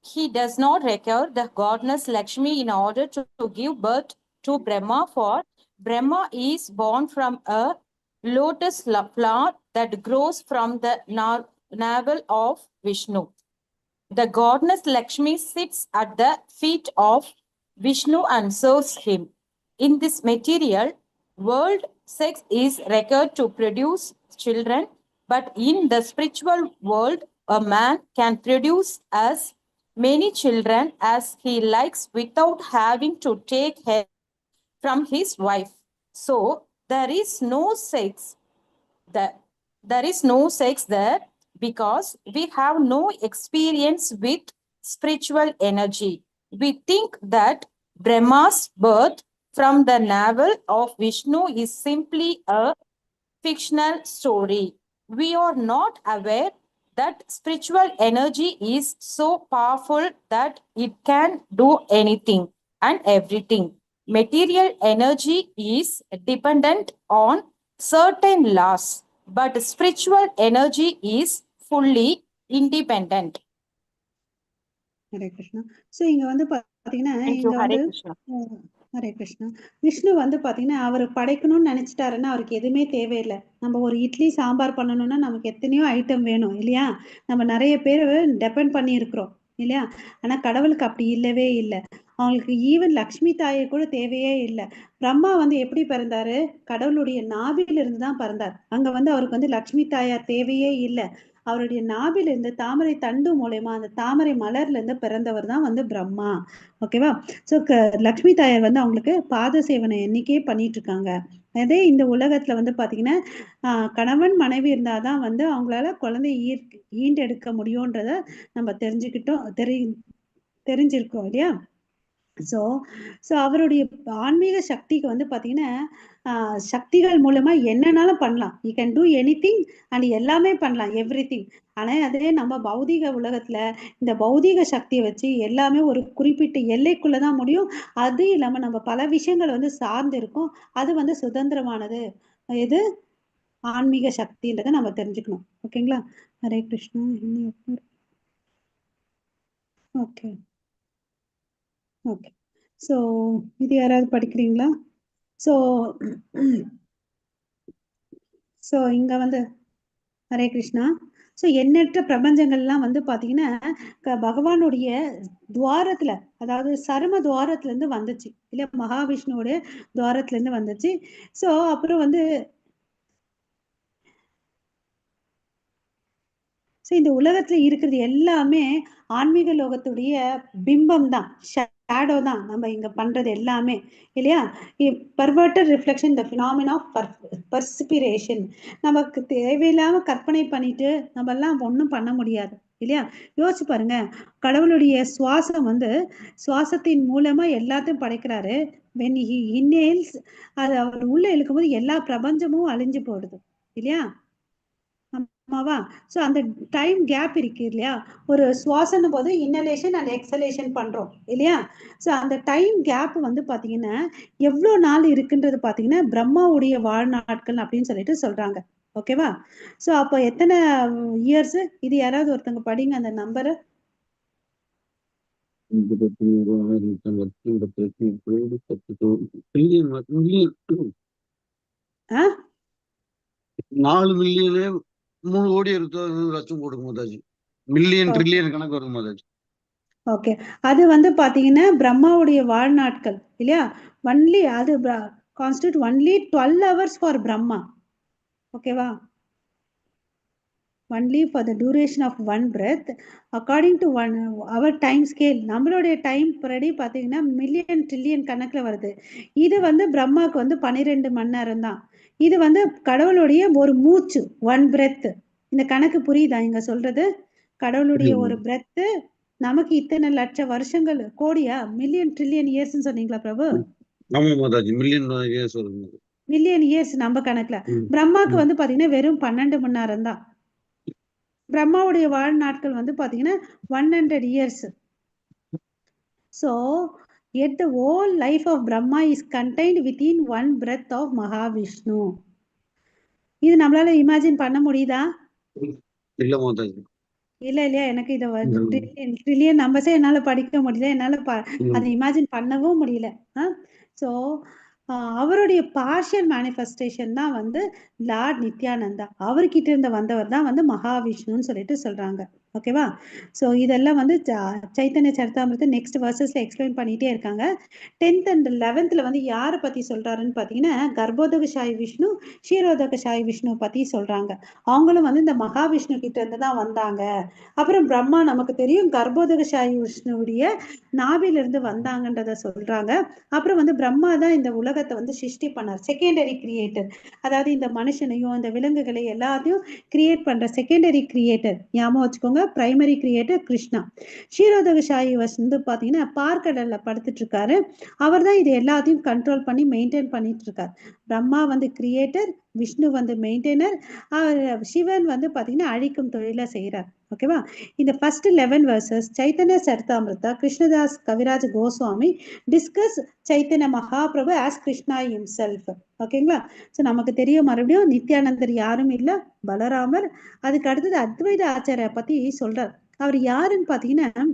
He does not require the goddess Lakshmi in order to give birth to Brahma, for Brahma is born from a lotus flower that grows from the navel of Vishnu. The goddess Lakshmi sits at the feet of Vishnu and serves him. In this material world, sex is required to produce children, but in the spiritual world, a man can produce as many children as he likes without having to take help from his wife. So there is no sex there because we have no experience with spiritual energy. We think that Brahma's birth from the navel of Vishnu is simply a fictional story. We are not aware that spiritual energy is so powerful that it can do anything and everything. Material energy is dependent on certain laws, but spiritual energy is fully independent. Hare Krishna. So இங்க வந்து பாத்தீங்கன்னா Thank you. இங்க வந்து Hare Krishna. Hare Krishna. Vishnu வந்து பாத்தீங்கன்னா அவர் படைக்கணும்னு நினைச்சிட்டாருன்னா அவருக்கு எதுவுமே தேவையில்லை. நம்ம ஒரு இட்லி சாம்பார் பண்ணணும்னா நமக்கு எத்தனையோ ஐட்டம் வேணும் இல்லையா? நம்ம நிறைய பேர் டெபெண்ட் பண்ணி இருக்கிறோம் இல்லையா? ஆனா கடவுளுக்கு அப்படி இல்லவே இல்லை. அவங்களுக்கு ஈவன் லக்ஷ்மி தாயை கூட தேவையே இல்லை. பிரம்மா வந்து எப்படி பிறந்தாரு? கடவுளுடைய நாபிலிருந்து தான் பிறந்தார். அங்க வந்து அவருக்கு வந்து லக்ஷ்மி தாயார் தேவையே இல்லை. அவருடைய நாபிலிருந்து தாமரை தண்டு மூலயமா அந்த தாமரை மலர்ல இருந்து பிறந்தவர் தான் வந்து பிரம்மா. ஓகேவா? ஸோ லக்ஷ்மி தாயார் வந்து அவங்களுக்கு பாத சேவனை என்னைக்கே பண்ணிட்டு இருக்காங்க. அதே இந்த உலகத்துல வந்து பாத்தீங்கன்னா கணவன் மனைவி இருந்தாதான் வந்து அவங்களால குழந்தை ஈண்டெடுக்க முடியும்ன்றத நம்ம தெரிஞ்சிருக்கோம் இல்லையா? ஸோ அவருடைய ஆன்மீக சக்திக்கு வந்து பாத்தீங்கன்னா சக்திகள் மூலமா என்னன்னாலும் பண்ணலாம். You can do anything and எல்லாமே பண்ணலாம், எவ்ரிதிங். ஆனா அதே நம்ம பௌதிக உலகத்துல இந்த பௌதிக சக்தியை வச்சு எல்லாமே ஒரு குறிப்பிட்ட எல்லைக்குள்ளதான் முடியும். அது இல்லாம நம்ம பல விஷயங்கள் வந்து சார்ந்து இருக்கும். அது வந்து சுதந்திரமானது எது? ஆன்மீக சக்தின்றதை நம்ம தெரிஞ்சுக்கணும். ஓகேங்களா? Hare Krishna. Okay okay. So இது யாராவது படிக்கிறீங்களா? ஸோ இங்க வந்து ஹரே கிருஷ்ணா. ஸோ எண்ணற்ற பிரபஞ்சங்கள்லாம் வந்து பாத்தீங்கன்னா பகவானுடைய துவாரத்துல, அதாவது சரும துவாரத்துல இருந்து வந்துச்சு இல்லையா? மகாவிஷ்ணுவோடைய துவாரத்துல இருந்து வந்துச்சு. ஸோ அப்புறம் வந்து இந்த உலகத்துல இருக்கிறது எல்லாமே ஆன்மீக லோகத்துடைய பிம்பம் தான், ஷேடோ தான் நம்ம இங்க பண்றது எல்லாமே இல்லையா? Perverted reflection, the phenomena of perception. நமக்கு தேவையில்லாம கற்பனை பண்ணிட்டு நம்ம எல்லாம் ஒன்றும் பண்ண முடியாது இல்லையா? யோசிச்சு பாருங்க, கடவுளுடைய சுவாசம் வந்து சுவாசத்தின் மூலமா எல்லாத்தையும் படைக்கிறாரு. வென் ஹி இன்ஹேல்ஸ், அது அவர் உள்ள இழுக்கும்போது எல்லா பிரபஞ்சமும் அழிஞ்சு போடுது இல்லையா? ஆமாவா? ஸோ அந்த டைம் கேப் இருக்கு இல்லையா? ஒரு சுவாசம் போது இன்னலேஷன் அண்ட் எக்ஸலேஷன் பண்றோம் இல்லையா? ஸோ அந்த டைம் கேப் வந்து பாத்தீங்கன்னா எவ்வளோ நாள் இருக்குன்றது பாத்தீங்கன்னா பிரம்மாவுடைய வாழ்நாட்கள் அப்படின்னு சொல்லிட்டு சொல்றாங்க. ஓகேவா? ஸோ அப்போ எத்தனை இயர்ஸ்? இது யாராவது ஒருத்தங்க படிங்க அந்த நம்பரை. 4 மில்லியனே 3,60,00,000 போடுங்க மாதாஜி. மில்லியன் ட்ரில்லியன் கணக்கு வருது மாதாஜி. ஓகே. அது வந்து பாத்தீங்கன்னா பிரம்மாவுடைய வாழ்நாட்கள் இல்லையா? ஒன்லி அது constitute only 12 hours for Brahma. ஓகேவா? only for the duration of one breath according to our time scale. நம்மளுடைய டைம் படி பாத்தீங்கன்னா மில்லியன் ட்ரில்லியன் கணக்குல வருது. இது வந்து பிரம்மாக்கு வந்து 12 மணி நேரம் தான். இது வந்து கடவுளுடைய ஒரு மூச்சு, ஒன் பிரெத். இந்த கணக்கு புரியுதா இங்க சொல்றது? கடவுளுடைய ஒரு பிரெத் நமக்கு இத்தனை லட்ச வருஷங்கள், கோடியா மில்லியன் ட்ரில்லியன் இயர்ஸ் சொன்னீங்களா பிரபு? ஆமா மாதாஜி, மில்லியன் இயர்ஸ் வருது. மில்லியன் இயர்ஸ் நம்ம கணக்குல. பிரம்மாக்கு வந்து பாத்தீங்கன்னா வெறும் 12 மணி நேரம் தான். பிரம்மாவுடைய வாழ்நாட்கள் வந்து பாத்தீங்கன்னா 100 years. So yet the whole life of Brahma is contained within one breath of Mahavishnu. இது நம்மளால இமேஜின் பண்ண முடியுதா? இல்ல மாதாஜி. இல்லையா? எனக்கு இதை ட்ரில்லியன் நம்பர்ஸே என்னால படிக்க முடியல, என்னால அதை இமேஜின் பண்ணவும் முடியல. ஸோ அவருடைய பார்ஷியல் மேனிஃபெஸ்டேஷன் தான் வந்து லார்ட் நித்யானந்தா. அவர்கிட்ட இருந்து வந்தவர் தான் வந்து மகாவிஷ்ணுன்னு சொல்லிட்டு சொல்றாங்க. ஓகேவா? ஸோ இதெல்லாம் வந்து சைத்தன்ய சரிதாமிரத்தை நெக்ஸ்ட் வர்சஸ்ல எக்ஸ்பிளைன் பண்ணிட்டே இருக்காங்க. 10th and 11th வந்து யாரை பத்தி சொல்றாருன்னு பாத்தீங்கன்னா கர்ப்போதக சாயி விஷ்ணு, க்ஷீரோதக சாயி விஷ்ணு பத்தி சொல்றாங்க. அவங்களும் வந்து இந்த மகாவிஷ்ணு கிட்ட இருந்து தான் வந்தாங்க. அப்புறம் பிரம்மா நமக்கு தெரியும் கர்ப்போதக சாயி விஷ்ணுவுடைய நாபிலிருந்து வந்தாங்கன்றத சொல்றாங்க. அப்புறம் வந்து பிரம்மா தான் இந்த உலகத்தை வந்து சிருஷ்டி பண்ணார், செகண்டரி கிரியேட்டர். அதாவது இந்த மனுஷனையும் இந்த விலங்குகளை எல்லாத்தையும் கிரியேட் பண்ற செகண்டரி கிரியேட்டர். ஞாபகம் வச்சுக்கோங்க, பிரைமரி கிரியேட்டர் கிருஷ்ணா. க்ஷீரோதகசாயி வந்து பாத்தீங்கன்னா பார்க்கடல்ல படுத்துட்டு இருக்காரு. அவர் தான் இது எல்லாத்தையும் கண்ட்ரோல் பண்ணி மெயின்டைன் பண்ணிட்டு இருக்காரு. பிரம்மா வந்து கிரியேட்டர், விஷ்ணு வந்து மெயின்டைனர், சிவன் வந்து பாத்தீங்கன்னா அழிக்கும் தொழிலை செய்யறார். ஓகேவா? இந்த first 11 verses Chaitanya Charitamrita Krishnadas Kaviraj Goswami discuss Chaitanya Mahaprabhu as Krishna himself. ஓகேங்களா? ஸோ நமக்கு தெரியும் மறுபடியும் நித்யானந்தர் யாரும் இல்லை, பலராமர். அதுக்கு அடுத்தது அத்வைத ஆச்சாரியா பத்தி சொல்றார். அவர் யாருன்னு பாத்தீங்கன்னா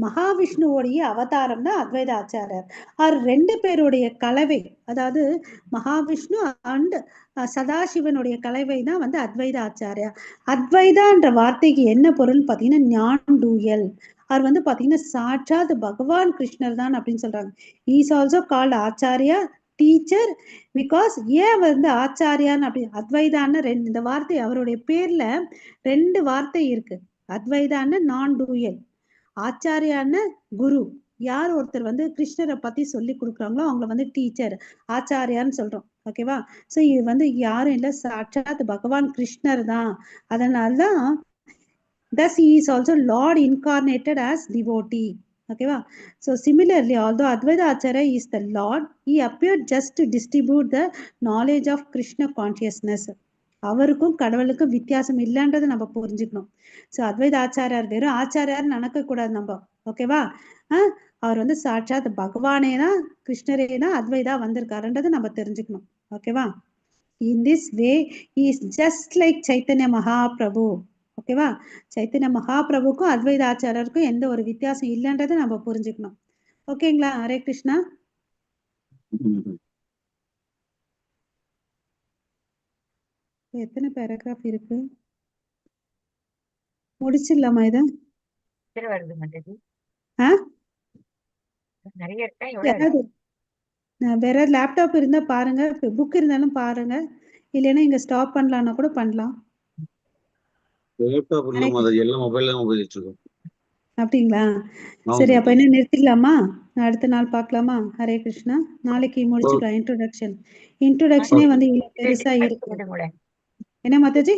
மகாவிஷ்ணுவோடைய அவதாரம் தான் அத்வைத ஆச்சாரியர். அவர் 2 பேருடைய கலவை, அதாவது மகாவிஷ்ணு அண்ட் சதாசிவனுடைய கலவை தான் வந்து அத்வைத ஆச்சாரியா. அத்வைதான்ற வார்த்தைக்கு என்ன பொருள் பாத்தீங்கன்னா ஞான் டூயல். அவர் வந்து பாத்தீங்கன்னா சாட்சாத் பகவான் கிருஷ்ணர் தான் அப்படின்னு சொல்றாங்க. Is also called Acharya, teacher. Because ஏன் வந்து ஆச்சாரியான்னு அப்படி அத்வைதான்னு இந்த வார்த்தை அவருடைய பேர்ல 2 வார்த்தை இருக்கு. அத்வைதான்னு நான் டூயல், ஆச்சாரியான குரு. யார் ஒருத்தர் வந்து கிருஷ்ணரை பத்தி சொல்லி கொடுக்குறாங்களோ அவங்கள வந்து டீச்சர், ஆச்சாரியான்னு சொல்றோம். ஓகேவா? சோ இது வந்து யாரும் இல்ல, சாட்சாத் பகவான் கிருஷ்ணர் தான். அதனால்தான் thus he is also Lord incarnated as devotee. ஓகேவா? So similarly, although Advaita Acharya is the Lord, he appeared just to distribute the knowledge of Krishna consciousness. அவருக்கும் கடவுளுக்கும் வித்தியாசம் இல்லைன்றதை நம்ம புரிஞ்சுக்கணும். ஸோ அத்வைத ஆச்சாரியார் வெறும் ஆச்சாரியார் நினைக்க கூடாது நம்ம. ஓகேவா? அவர் வந்து சாட்சாத் பகவானே தான், கிருஷ்ணரே தான் அத்வைதா வந்திருக்காருன்றதை நம்ம தெரிஞ்சுக்கணும். ஓகேவா? In this way is just like Chaitanya Mahaprabhu. ஓகேவா? சைத்தன்ய மகாபிரபுக்கும் அத்வைத ஆச்சாரியருக்கும் எந்த ஒரு வித்தியாசம் இல்லைன்றதை நம்ம புரிஞ்சுக்கணும். ஓகேங்களா? ஹரே கிருஷ்ணா. எத்தனை பேராகிராஃப் இருக்கு? முடிச்சிடலாமா இதை? வருது மாதாஜி. நிறைய இருக்கா? யாராவது வேற லேப்டாப் இருந்தா பாருங்க, புக் இருந்தாலும் பாருங்க, இல்லைன்னா இங்க ஸ்டாப் பண்ணலாம்னா கூட பண்ணலாம். லேப்டாப் இல்ல மாதாஜி, எல்லாம் மொபைல்ல தான் உபயோகிச்சுட்டு இருக்கோம். அப்படிங்களா? சரி, அப்ப என்ன நிறுத்திடலாமா? அடுத்த நாள் பார்க்கலாமா? ஹரே கிருஷ்ணா. நாளைக்கு முடிச்சுக்கலாம். இன்ட்ரோடக்ஷனே வந்து இவ்வளவு பெருசா இருக்கு. என்ன மாதாஜி?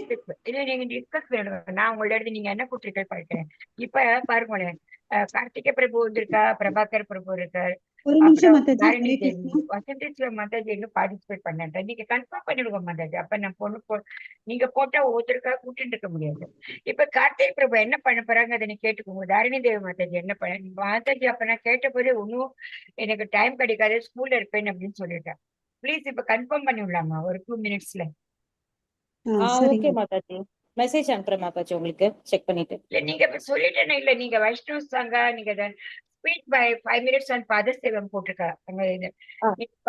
இல்ல நீங்க டிஸ்கஸ் பண்ணுங்க. நான் உங்களோட இடத்துல நீங்க என்ன கூட்டிட்டு போயிட்டேன். இப்ப பாருங்களேன், கார்த்திகை பிரபு இருக்கா, பிரபாகர் பிரபு இருக்காரு, ஒரு நிமிஷம் மாதாஜி. வசந்தேஸ்வர மாதாஜி இன்னும் பார்ட்டிசிபேட் பண்ணேன். நீங்க கன்ஃபார்ம் பண்ணிடுங்க மாதாஜி. அப்ப நான் பொண்ணு நீங்க போட்டா ஒவ்வொருத்தருக்கா கூட்டிட்டு இருக்க முடியாது. இப்ப கார்த்திகை பிரபு என்ன பண்ண போறாங்க அதை நீங்க கேட்டுக்கோங்க. தாரிணி தேவி மாதாஜி என்ன பண்ண மாதாஜி, அப்ப நான் கேட்ட போது ஒன்னும் எனக்கு டைம் கிடைக்காது, ஸ்கூல்ல இருப்பேன் அப்படின்னு சொல்லிட்டேன். ப்ளீஸ் இப்ப கன்ஃபார்ம் பண்ணி விடலாமா ஒரு 2 minutesல? ஓகே மாதாஜி, மெசேஜ் அனுப்புறேன் மாதாஜி உங்களுக்கு, செக் பண்ணிட்டு. இல்ல நீங்க இப்ப சொல்லிட்டேனே, இல்ல நீங்க வைஷ்ணவ சங்க நீங்க ஸ்பீச் பை 5 minutes on பதசேவம் போட்டிருக்காங்க. இது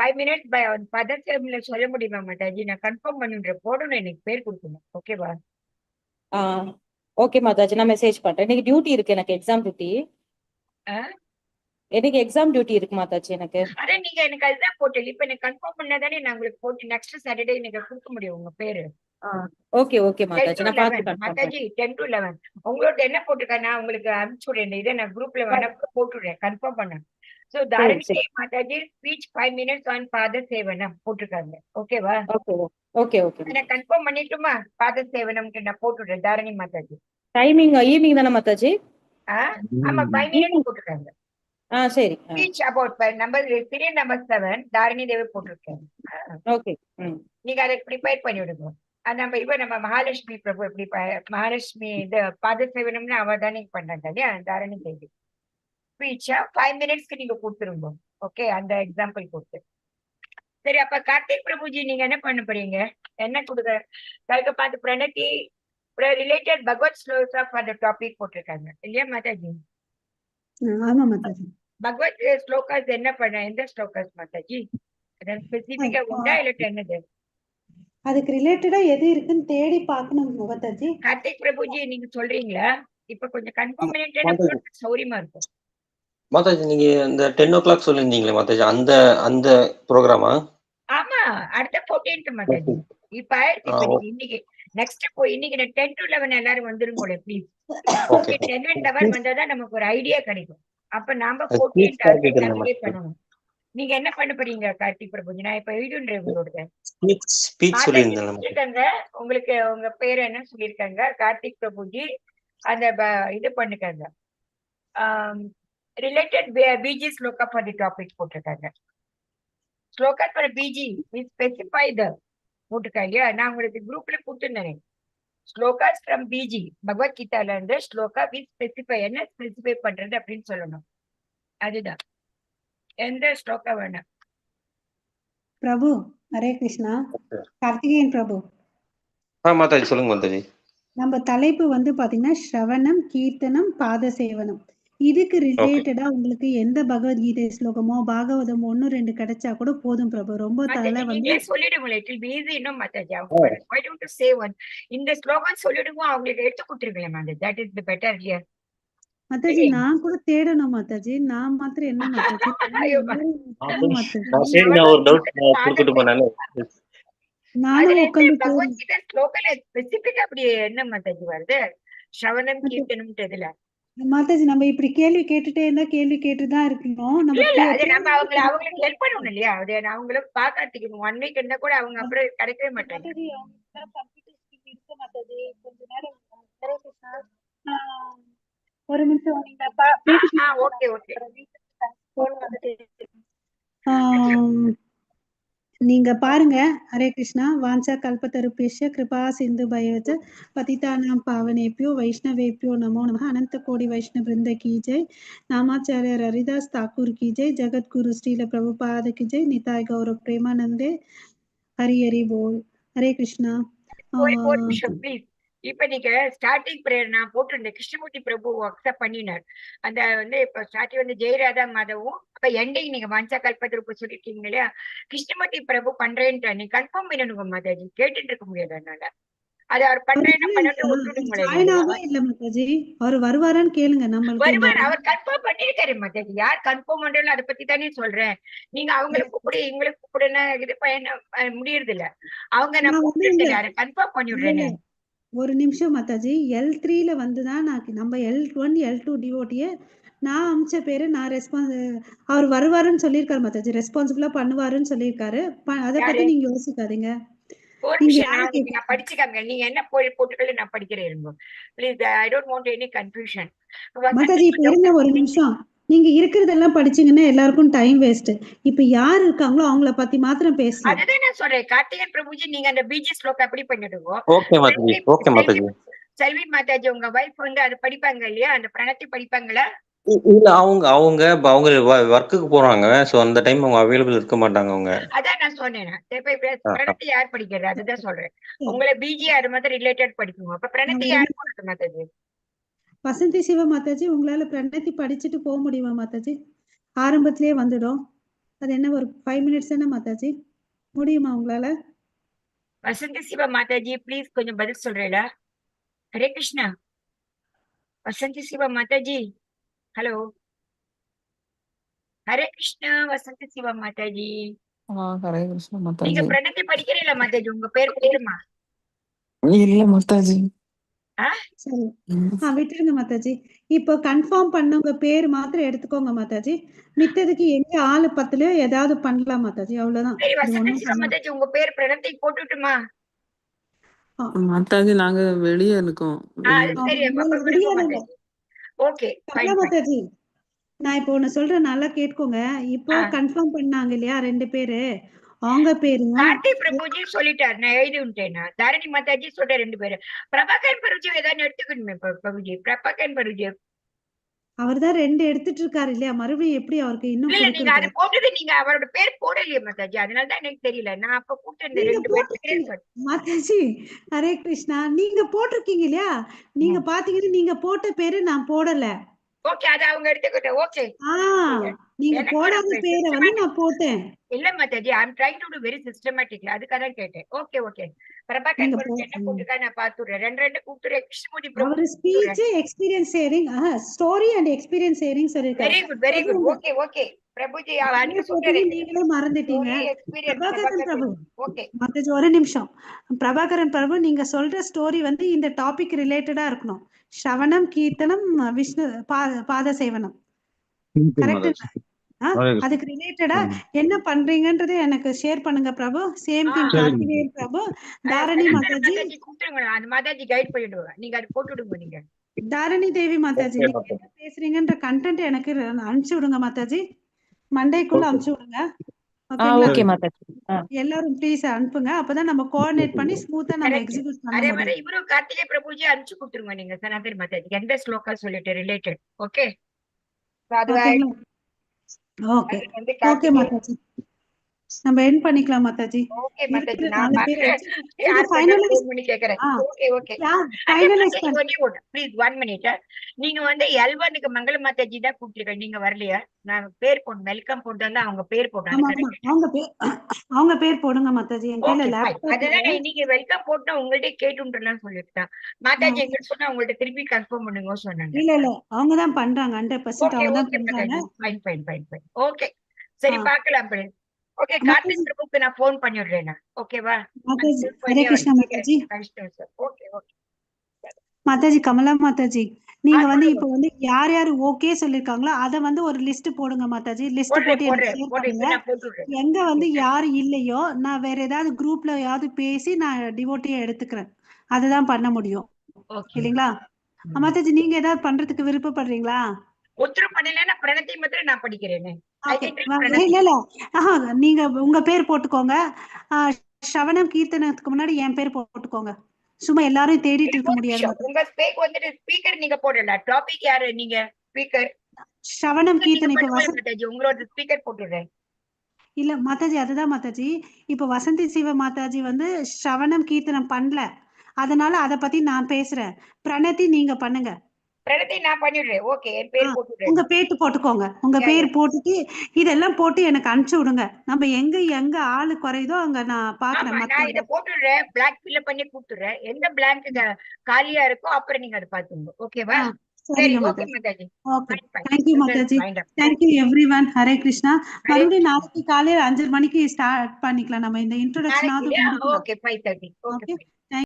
5 minutes பை பதசேவம்ல சொல்ல முடியுமா மாதாஜி? நான் கன்ஃபார்ம் பண்ணிடுறேன், போடணும், எனக்கு பேர் கொடுக்கணும். ஓகேவா? ஓகே மாதாஜி, நான் மெசேஜ் பண்றேன். இன்னைக்கு டியூட்டி இருக்கு, எனக்கு எக்ஸாம் டியூட்டி. எனக்கு எக்ஸாம் டியூட்டி இருக்கு மாதாஜி எனக்கு. அத நீங்க எனக்கு அதுதான் போட்டு இப்ப எனக்கு கன்ஃபார்ம் பண்ணாதானே நான் உங்களுக்கு போட்டு நெக்ஸ்ட் சாட்டர்டே நீங்க கொடுக்க முடியும் உங்க பேரு. ஓகே ஓகே மாதாஜி, நான் பார்த்து கன்ஃபார்ம் மாதாஜி 10 to 11 உங்களோட என்ன போட்டுருக்கா, நான் உங்களுக்கு அனுப்பிச்சுடுறேன். இதை நான் குரூப்ல வேணா போட்டுடுறேன், கன்ஃபார்ம் பண்ணேன். So Tharini Mataji speech 5 minutes on பாத சேவனம் போட்டிருக்காங்க. ஓகேவா? Okay okay. நான் கன்ஃபார்ம் பண்ணிட்டுமா பாத சேவனம்க்கு நான் போட்டுடுறேன் தாரிணி மாதாஜி. டைமிங் ஈவினிங் தானே மாதாஜி? ஆமா 5 minutes போட்டிருக்காங்க. சரி. Speech about number 3 number 7 Tharini Devi போட்டிருக்கேன். ஓகே, நீங்க அதை ப்ரிப்பேர் பண்ணி விடுங்க. நம்ம மகாலட்சுமி பிரபு எப்படி மகாலட்சுமி இது பாத சேவனம்னு அவ தானே பண்ணாங்க இல்லையா, தாரணி தேவி. ஸ்பீச்சா 5 minutesக்கு நீங்க கொடுத்துருங்க. ஓகே, அந்த எக்ஸாம்பிள் கொடுத்து. சரி, அப்ப கார்த்திக் பிரபுஜி நீங்க என்ன பண்ண போறீங்க, என்ன கொடுக்க கல்க பார்த்து பிரணதி related Bhagavad shloka for the topic போட்டிருக்காங்க இல்லையா மாதாஜி? ஆமா மாதாஜி. பகவத் ஸ்லோகாஸ் என்ன பண்ண, எந்த ஸ்லோகாஸ் மாதாஜி? ஸ்பெசிபிக்கா உண்டா இல்ல என்னது? அதுக்கு ரிலேட்டடா எது இருக்குன்னு தேடி பார்க்கணும் மாதாஜி. கார்த்திக் பிரபுஜி நீங்க சொல்றீங்களா? இப்ப கொஞ்சம் கன்ஃபார்ம் பண்ணிட்டேன்னா சௌரியமா இருக்கும். மாதாஜி நீங்க இந்த 10 o'clock சொல்லிருந்தீங்களே மாதாஜி, அந்த ப்ரோக்ராமா? ஆமா, அடுத்த 14th மாதாஜி. இப்ப இன்னைக்கு நெக்ஸ்ட் இன்னைக்கு 10 to 11 எல்லாரும் வந்துருங்க ப்ளீஸ். 10 and 11 வந்தாதான் நமக்கு ஒரு ஐடியா கிடைக்கும். அப்ப நாம 14th பண்ணணும். நீங்க என்ன பண்ண போறீங்க கார்த்திக் பிரபுஜி? நான் இப்ப எழுதுன்றேன் உங்களோட ஸ்பீச் சொல்லிருக்காங்க. உங்களுக்கு உங்க பேர் என்ன சொல்லிருக்காங்க? கார்த்திக் பிரபுஜி அந்த இது பண்ணுக்காங்க. Related BG sloka for the topic போட்டிருக்காங்க. Sloka for BG we specify the போட்டிருக்காங்க இல்லையா? நான் உங்களுக்கு குரூப்ல கொடுத்துருந்தேன். ஸ்லோகாஸ் ஃப்ரம் பிஜி பகவத்கீதால இருந்து ஸ்லோகா வி ஸ்பெசிஃபை, என்ன ஸ்பெசிஃபை பண்றது அப்படின்னு சொல்லணும். அதுதான் எந்த ஸ்லோகா வேணும். பிரபு ஹரே கிருஷ்ணா. கார்த்திகேயன் பிரபு, மாதாஜி சொல்லுங்க மாதாஜி. நம்ம தலைப்பு வந்து பாத்தீங்கன்னா ஸ்ரவணம் கீர்த்தனம் பாத சேவனம். இதுக்கு ரிலேட்டடா உங்களுக்கு எந்த பகவத்கீதை ஸ்லோகமோ பாகவதமோ 1-2 கிடைச்சா கூட போதும் பிரபு. ரொம்ப தலை வந்து சொல்லிடுங்களேன். இட் will be easy இன்னும் Mataji. why don't you say one இந்த ஸ்லோகம் சொல்லிடுங்க, அவங்களுக்கு எடுத்து கொடுத்துருங்களேன் Mataji. that is the better here. Mataji நான் கூட தேடணும் மாதாஜி. நான் மாத்திரம் என்ன மாதாஜி ஒரு டவுட் கொடுக்கட்டுமா? நானும் உட்காந்து பகவத்கீதை ஸ்லோகல ஸ்பெசிபிக்கா அப்படி என்ன மாதாஜி வருது? ஸ்ரவணம் கீர்த்தனம்ன்றதுல மாதாஜி நம்ம இப்படி கேள்வி கேட்டுட்டே இருந்தா கேள்வி கேட்டுதான் இருக்கணும். நம்ம அவங்களுக்கு ஹெல்ப் பண்ணணும் இல்லையா? அது அவங்களுக்கு பாக்காட்டிக்கணும். 1 வீக் இருந்தா கூட அவங்க அப்புறம் கிடைக்கவே மாட்டாங்க. கொஞ்ச நேரம் ஒரு நிமிஷம் ஓகே ஓகே. நீங்க பாருங்க. ஹரே கிருஷ்ணா. வாஞ்சா கல்பத்தருபேஷ்ய கிருபா சிந்து பயவச்ச பதிதானாம் பாவனேபியோ வைஷ்ணவேபியோ நமோ நமः. அனந்த கோடி வைஷ்ணவ பிருந்த கி ஜெய். நாமாச்சாரிய ஹரிதாஸ் தாக்கூர் கி ஜெய். ஜெகத்குரு ஸ்ரீல பிரபுபாத கி ஜெய். நிதாய் கௌரவ பிரேமானந்தே ஹரி ஹரி போல். ஹரே கிருஷ்ணா. இப்ப நீங்க ஸ்டார்டிங் பிரேயர் நான் போட்டிருந்தேன். கிருஷ்ணமூர்த்தி பிரபு அக்செப்ட் பண்ணினார். அந்த வந்து இப்ப ஸ்டார்டிங் வந்து ஜெயராதா மாதவும், அப்ப எண்டிங் நீங்க வாஞ்சா கல்பத்தருப்பு சொல்லிருக்கீங்க இல்லையா? கிருஷ்ணமூர்த்தி பிரபு பண்றேன்ட்டு நீ கன்ஃபார்ம் பண்ணணுங்க மாதாஜி. கேட்டுட்டு இருக்க முடியாது. அதனால அது அவர் பண்றேன்னு இல்ல மாதாஜி. அவர் வருவாரான்னு கேளுங்க. வருவார். அவர் கன்ஃபார்ம் பண்ணிருக்காரு மாதாஜி. யார் கன்ஃபார்ம் பண்றோம் அதை பத்தி தானே சொல்றேன். நீங்க அவங்களுக்கு கூப்பிடு இவங்களுக்கு கூப்பிடுன்னு இது முடியறது இல்ல. அவங்க நான் கூப்பிட்டு கன்ஃபார்ம் பண்ணி விடுறேன். ஒரு நிமிஷம் மாதாஜி. L3ல வந்துதான் நம்ம L1 L2 டிவோட்டிய நான் அமிச்ச பேரு நான் அவர் வருவாருன்னு சொல்லியிருக்காரு மாதாஜி. ரெஸ்பான்சிபிளா பண்ணுவாருன்னு சொல்லியிருக்காரு. அதை பத்தி நீங்க யோசிக்காதீங்க. படிச்சுக்காங்க. நீங்க என்ன போட்டுக்கல நான் படிக்கிறேன். Please I don't want any confusion. Mataji இப்ப இருங்க ஒரு நிமிஷம். நீங்க இருக்கிறதெல்லாம் படிச்சீங்கன்னா எல்லாருக்கும் டைம் வேஸ்ட். இப்ப யார் இருக்காங்களோ அவங்கள பத்தி மாத்திரம் பேசலாம். அதுதான் நான் சொல்றேன். கார்த்திகேயன் பிரபுஜி நீங்க அந்த பிஜி ஸ்லோகம் அப்படி பண்ணிடுங்க. ஓகே மாதாஜி. ஓகே மாதாஜி. செல்வி மாதாஜி உங்க வைஃப் வந்து அது படிப்பாங்க இல்லையா? அந்த பிரணத்தி படிப்பாங்களா? இல்ல அவங்க வர்க்குக்கு போறாங்க. சோ அந்த டைம் அவங்க அவைலபிள் இருக்க மாட்டாங்க. அவங்க அதான் நான் சொன்னேன். பிரணத்தி யார் படிக்கிறது? அதுதான் சொல்றேன். உங்களை பிஜி அது மாதிரி ரிலேட்டட் படிக்கணும். அப்ப பிரணத்தி யார் போடுறது மாதாஜி? வசந்தி சிவா மாதாஜி. உங்களால பிரணத்தி படிச்சுட்டு போக முடியுமா மாதாஜி? ஆரம்பத்திலேயே வந்துடும். அது என்ன ஒரு 5 மினிட்ஸ் தானே மாதாஜி? முடியுமா உங்களால? வசந்தி சிவா மாதாஜி ப்ளீஸ் கொஞ்சம் பதில் சொல்றேடா. ஹரே கிருஷ்ணா. வசந்தி சிவா மாதாஜி ஹலோ. ஹரே கிருஷ்ணா. வசந்தி சிவா மாதாஜி. ஹரே கிருஷ்ணா மாதாஜி. நீங்க பிரணத்தி படிக்கிறீங்களா மாதாஜி? உங்க பேர் பேருமா? இல்ல மாதாஜி. சரி விட்டுருங்க மாதாஜி. இப்போ கன்ஃபார்ம் பண்ணவங்க பேர் மாத்திரம் எடுத்துக்கோங்க மாதாஜி. மித்ததுக்கு எங்க ஆளு 10லயோ ஏதாவது பண்ணலாம் மாதாஜி. அவ்வளவுதான். மாதாஜி உங்க பேர் பிரணத்தி போட்டுட்டுமா மாதாஜி? நாங்க வெளியே இருக்கோம். ஓகே மாதாஜி. நான் இப்போ ஒண்ணு சொல்றேன், நல்லா கேட்கோங்க. இப்போ கன்ஃபார்ம் பண்ணாங்க இல்லையா 2 பேரு, அவங்க பேருங்க கார்த்தி பிரபுஜி சொல்லிட்டாரு. நான் எழுதி விட்டேன். தாரணி மாதாஜி சொல்ற 2 பேரு. பிரபாகரன் பிரபுஜி ஏதாவது எடுத்துக்கணுமே பிரபுஜி. பிரபாகரன் பிரபுஜி அவர் தான் 2 எடுத்துட்டு இருக்காரு இல்லையா? மறுபடியும் எப்படி அவருக்கு இன்னும் நீங்க அது போட்டது நீங்க அவரோட பேர் போடலையே மாதாஜி. அதனாலதான் எனக்கு தெரியல. நான் அப்ப கூப்பிட்டு 2 பேர் மாதாஜி. ஹரே கிருஷ்ணா. நீங்க போட்டிருக்கீங்க இல்லையா? நீங்க பாத்தீங்கன்னா நீங்க போட்ட பேரு நான் போடல. ஓகே அது அவங்க எடுத்துக்கிட்டேன். ஓகே நீங்க போடாத பேரை வந்து நான் போட்டேன். இல்ல Mataji I am trying to to very systematically. அதுக்காக தான் கேட்டேன். Okay okay. பிரபாகரன் பிரபு என்ன போட்டுக்கா நான் பாத்துறேன். 2 கூப்பிடுறேன். கிருஷ்ணமூர்த்தி பிரபு அவர் speech experience sharing story and experience sharing சொல்லிருக்காரு. Very good. Okay okay Prabhuji நீங்களே மறந்துட்டீங்க. பிரபாகரன் பிரபு. ஓகே மாதாஜி ஒரு நிமிஷம். பிரபாகரன் பிரபு நீங்க சொல்ற ஸ்டோரி வந்து இந்த டாபிக் ரிலேட்டடா இருக்கணும். ஸ்ரவணம் கீர்த்தனம் விஷ்ணு பாத சேவனம். கரெக்ட்? அதுக்கு ரிலேட்டடா என்ன பண்றீங்கன்றதை எனக்கு ஷேர் பண்ணுங்க பிரபு. சேம் திங் கார்த்திகேயன் பிரபு, தாரணி மாதாஜி கூப்பிடுங்க. அந்த மாதாஜி கைட் பண்ணிடுவாங்க. நீங்க அது போட்டுடுங்க. நீங்க தாரணி தேவி மாதாஜி, Okay, நீங்க Mataji. என்ன பேசுறீங்கன்ற கண்டென்ட் எனக்கு அனுப்பிச்சு விடுங்க மாதாஜி. மண்டேக்குள்ள Okay. அனுப்பிச்சு விடுங்க. ஓகேங்களா? ஓகே மாதாஜி. எல்லாரும் ப்ளீஸ் அனுப்புங்க. அப்பதான் நம்ம கோஆர்டினேட் பண்ணி ஸ்மூத்தா நம்ம Correct. எக்ஸிக்யூட் பண்ண அதே முடியும். மாதிரி இவரும் கார்த்திகை பிரபுஜி அனுப்பிச்சு கொடுத்துருங்க நீங்க சனாதன மாதாஜி எந்த ஸ்லோகா சொல்லிட்டு ரிலேட்டட். ஓகே ஓகேங்களா? ஓகே அது வந்து ஓகே கார்த்திகை. மாதாஜி, நம்ம எண்ட் பண்ணிக்கலாம் மாதாஜி. ஓகே மாதாஜி இருக்கிற நான் 4 பேரை பாக்குறேன் வச்சு யார் பண்ண ஃபைனலைஸ் ஃபோன் பண்ணி கேக்குறேன். ஓகே ஓகே ஃபைனலைஸ் பண்ண. ஒன்னே ஒண்ணு ப்ளீஸ் 1 மினிட். நீங்க வந்து L1க்கு மங்கள மாதாஜி தான் கூப்பிட்டுருக்கீங்க, நீங்க வரலையா? நான் பேர் போட்டு வெல்கம் போட்டு வந்தா அவங்க பேர் போட்டாங்க. ஆமா ஆமா அவங்க பேர் போடுங்க மாதாஜி. என் கையில ஓகே லேப்டாப் அதுதான் நான் இன்னைக்கு வெல்கம் போட்டு உங்கள்ட்ட கேட்டுன்றலாம் சொல்லிட்டேன். மாதாஜி எங்க சொன்னா உங்கள்ட்ட திருப்பி கன்ஃபார்ம் பண்ணுங்க சொன்னாங்க. இல்ல அவங்க தான் பண்றாங்க. 100% ஓகே அவங்க தான் ஓகே பண்றாங்க. மாதாஜி ஃபைன் ஓகே சரி பார்க்கலாம் பிளீஸ். ஓகே மாதாஜி. கார்த்திக் பிரபுக்கு நான் ஃபோன் பண்ணிடுறேன். ஓகேவா? மாதாஜி ஹரே கிருஷ்ணா மாதாஜி. ஓகே ஓகே மாதாஜி கமலா மாதாஜி, நீங்க வந்து சொல்லுங்க. இப்ப வந்து யார் யார் ஓகே சொல்லிருக்காங்களோ அத வந்து ஒரு லிஸ்ட் போடுங்க மாதாஜி. லிஸ்ட் போட்டு எனக்கு ஷேர் போடுறேன் பண்ணுங்க. நான் போட்டுடுறேன். எங்க வந்து யாரு இல்லையோ நான் வேற ஏதாவது குரூப்ல யாவது பேசி நான் டிவோட்டியா எடுத்துக்கிறேன். அதுதான் பண்ண முடியும். ஓகே இல்லைங்களா? மாதாஜி நீங்க ஏதாவது பண்றதுக்கு விருப்பப்படுறீங்களா? உத்தரவு பண்ணலன்னா பிரணத்தை மாத்திரம் நான் படிக்கிறேனே. இல்ல ஆஹா, நீங்க உங்க பேர் போட்டுக்கோங்க. ஸ்ரவணம் கீர்த்தனத்துக்கு முன்னாடி என் பேர் போட்டுக்கோங்க. சும்மா எல்லாரும் தேடிட்டு இருக்க முடியாது. உங்க ஸ்பேக் வந்துட்டு ஸ்பீக்கர் நீங்க போடல. டாபிக் யாரு நீங்க ஸ்பீக்கர்? ஸ்ரவணம் கீர்த்தனை இப்ப மாதாஜி உங்களோட ஸ்பீக்கர் போட்டுடுறேன். இல்ல மாதாஜி, அதுதான் மாதாஜி. இப்ப வசந்தி சிவ மாதாஜி வந்து ஸ்ரவணம் கீர்த்தனம் பண்ணல, அதனால அத பத்தி நான் பேசுறேன். பிரணதி நீங்க பண்ணுங்க. பிரணதி நான் பண்ணிடுறேன். ஓகே என் பேர் போட்டுடுறேன். உங்க பேர் போட்டுக்கோங்க. உங்க பேர் போட்டுட்டு இதெல்லாம் போட்டு எனக்கு அனுப்பிச்சு விடுங்க. நம்ம எங்க ஆளு குறையுதோ அங்க நான் பாக்குறேன். நான் இத போட்டுடுறேன். பிளாக் ஃபில் பண்ணி கொடுத்துறேன். எந்த பிளாங்க் காலியா இருக்கோ அப்புறம் நீங்க அதை பாத்துங்க. ஓகேவா? சரி okay Mataji. Okay thank you Mataji. Thank you everyone. Hare Krishna. மறுபடியும் நாளைக்கு காலையில 5 மணிக்கு ஸ்டார்ட் பண்ணிக்கலாம். நம்ம இந்த இன்ட்ரோடக்ஷன் ஓகே 5:30. ஓகே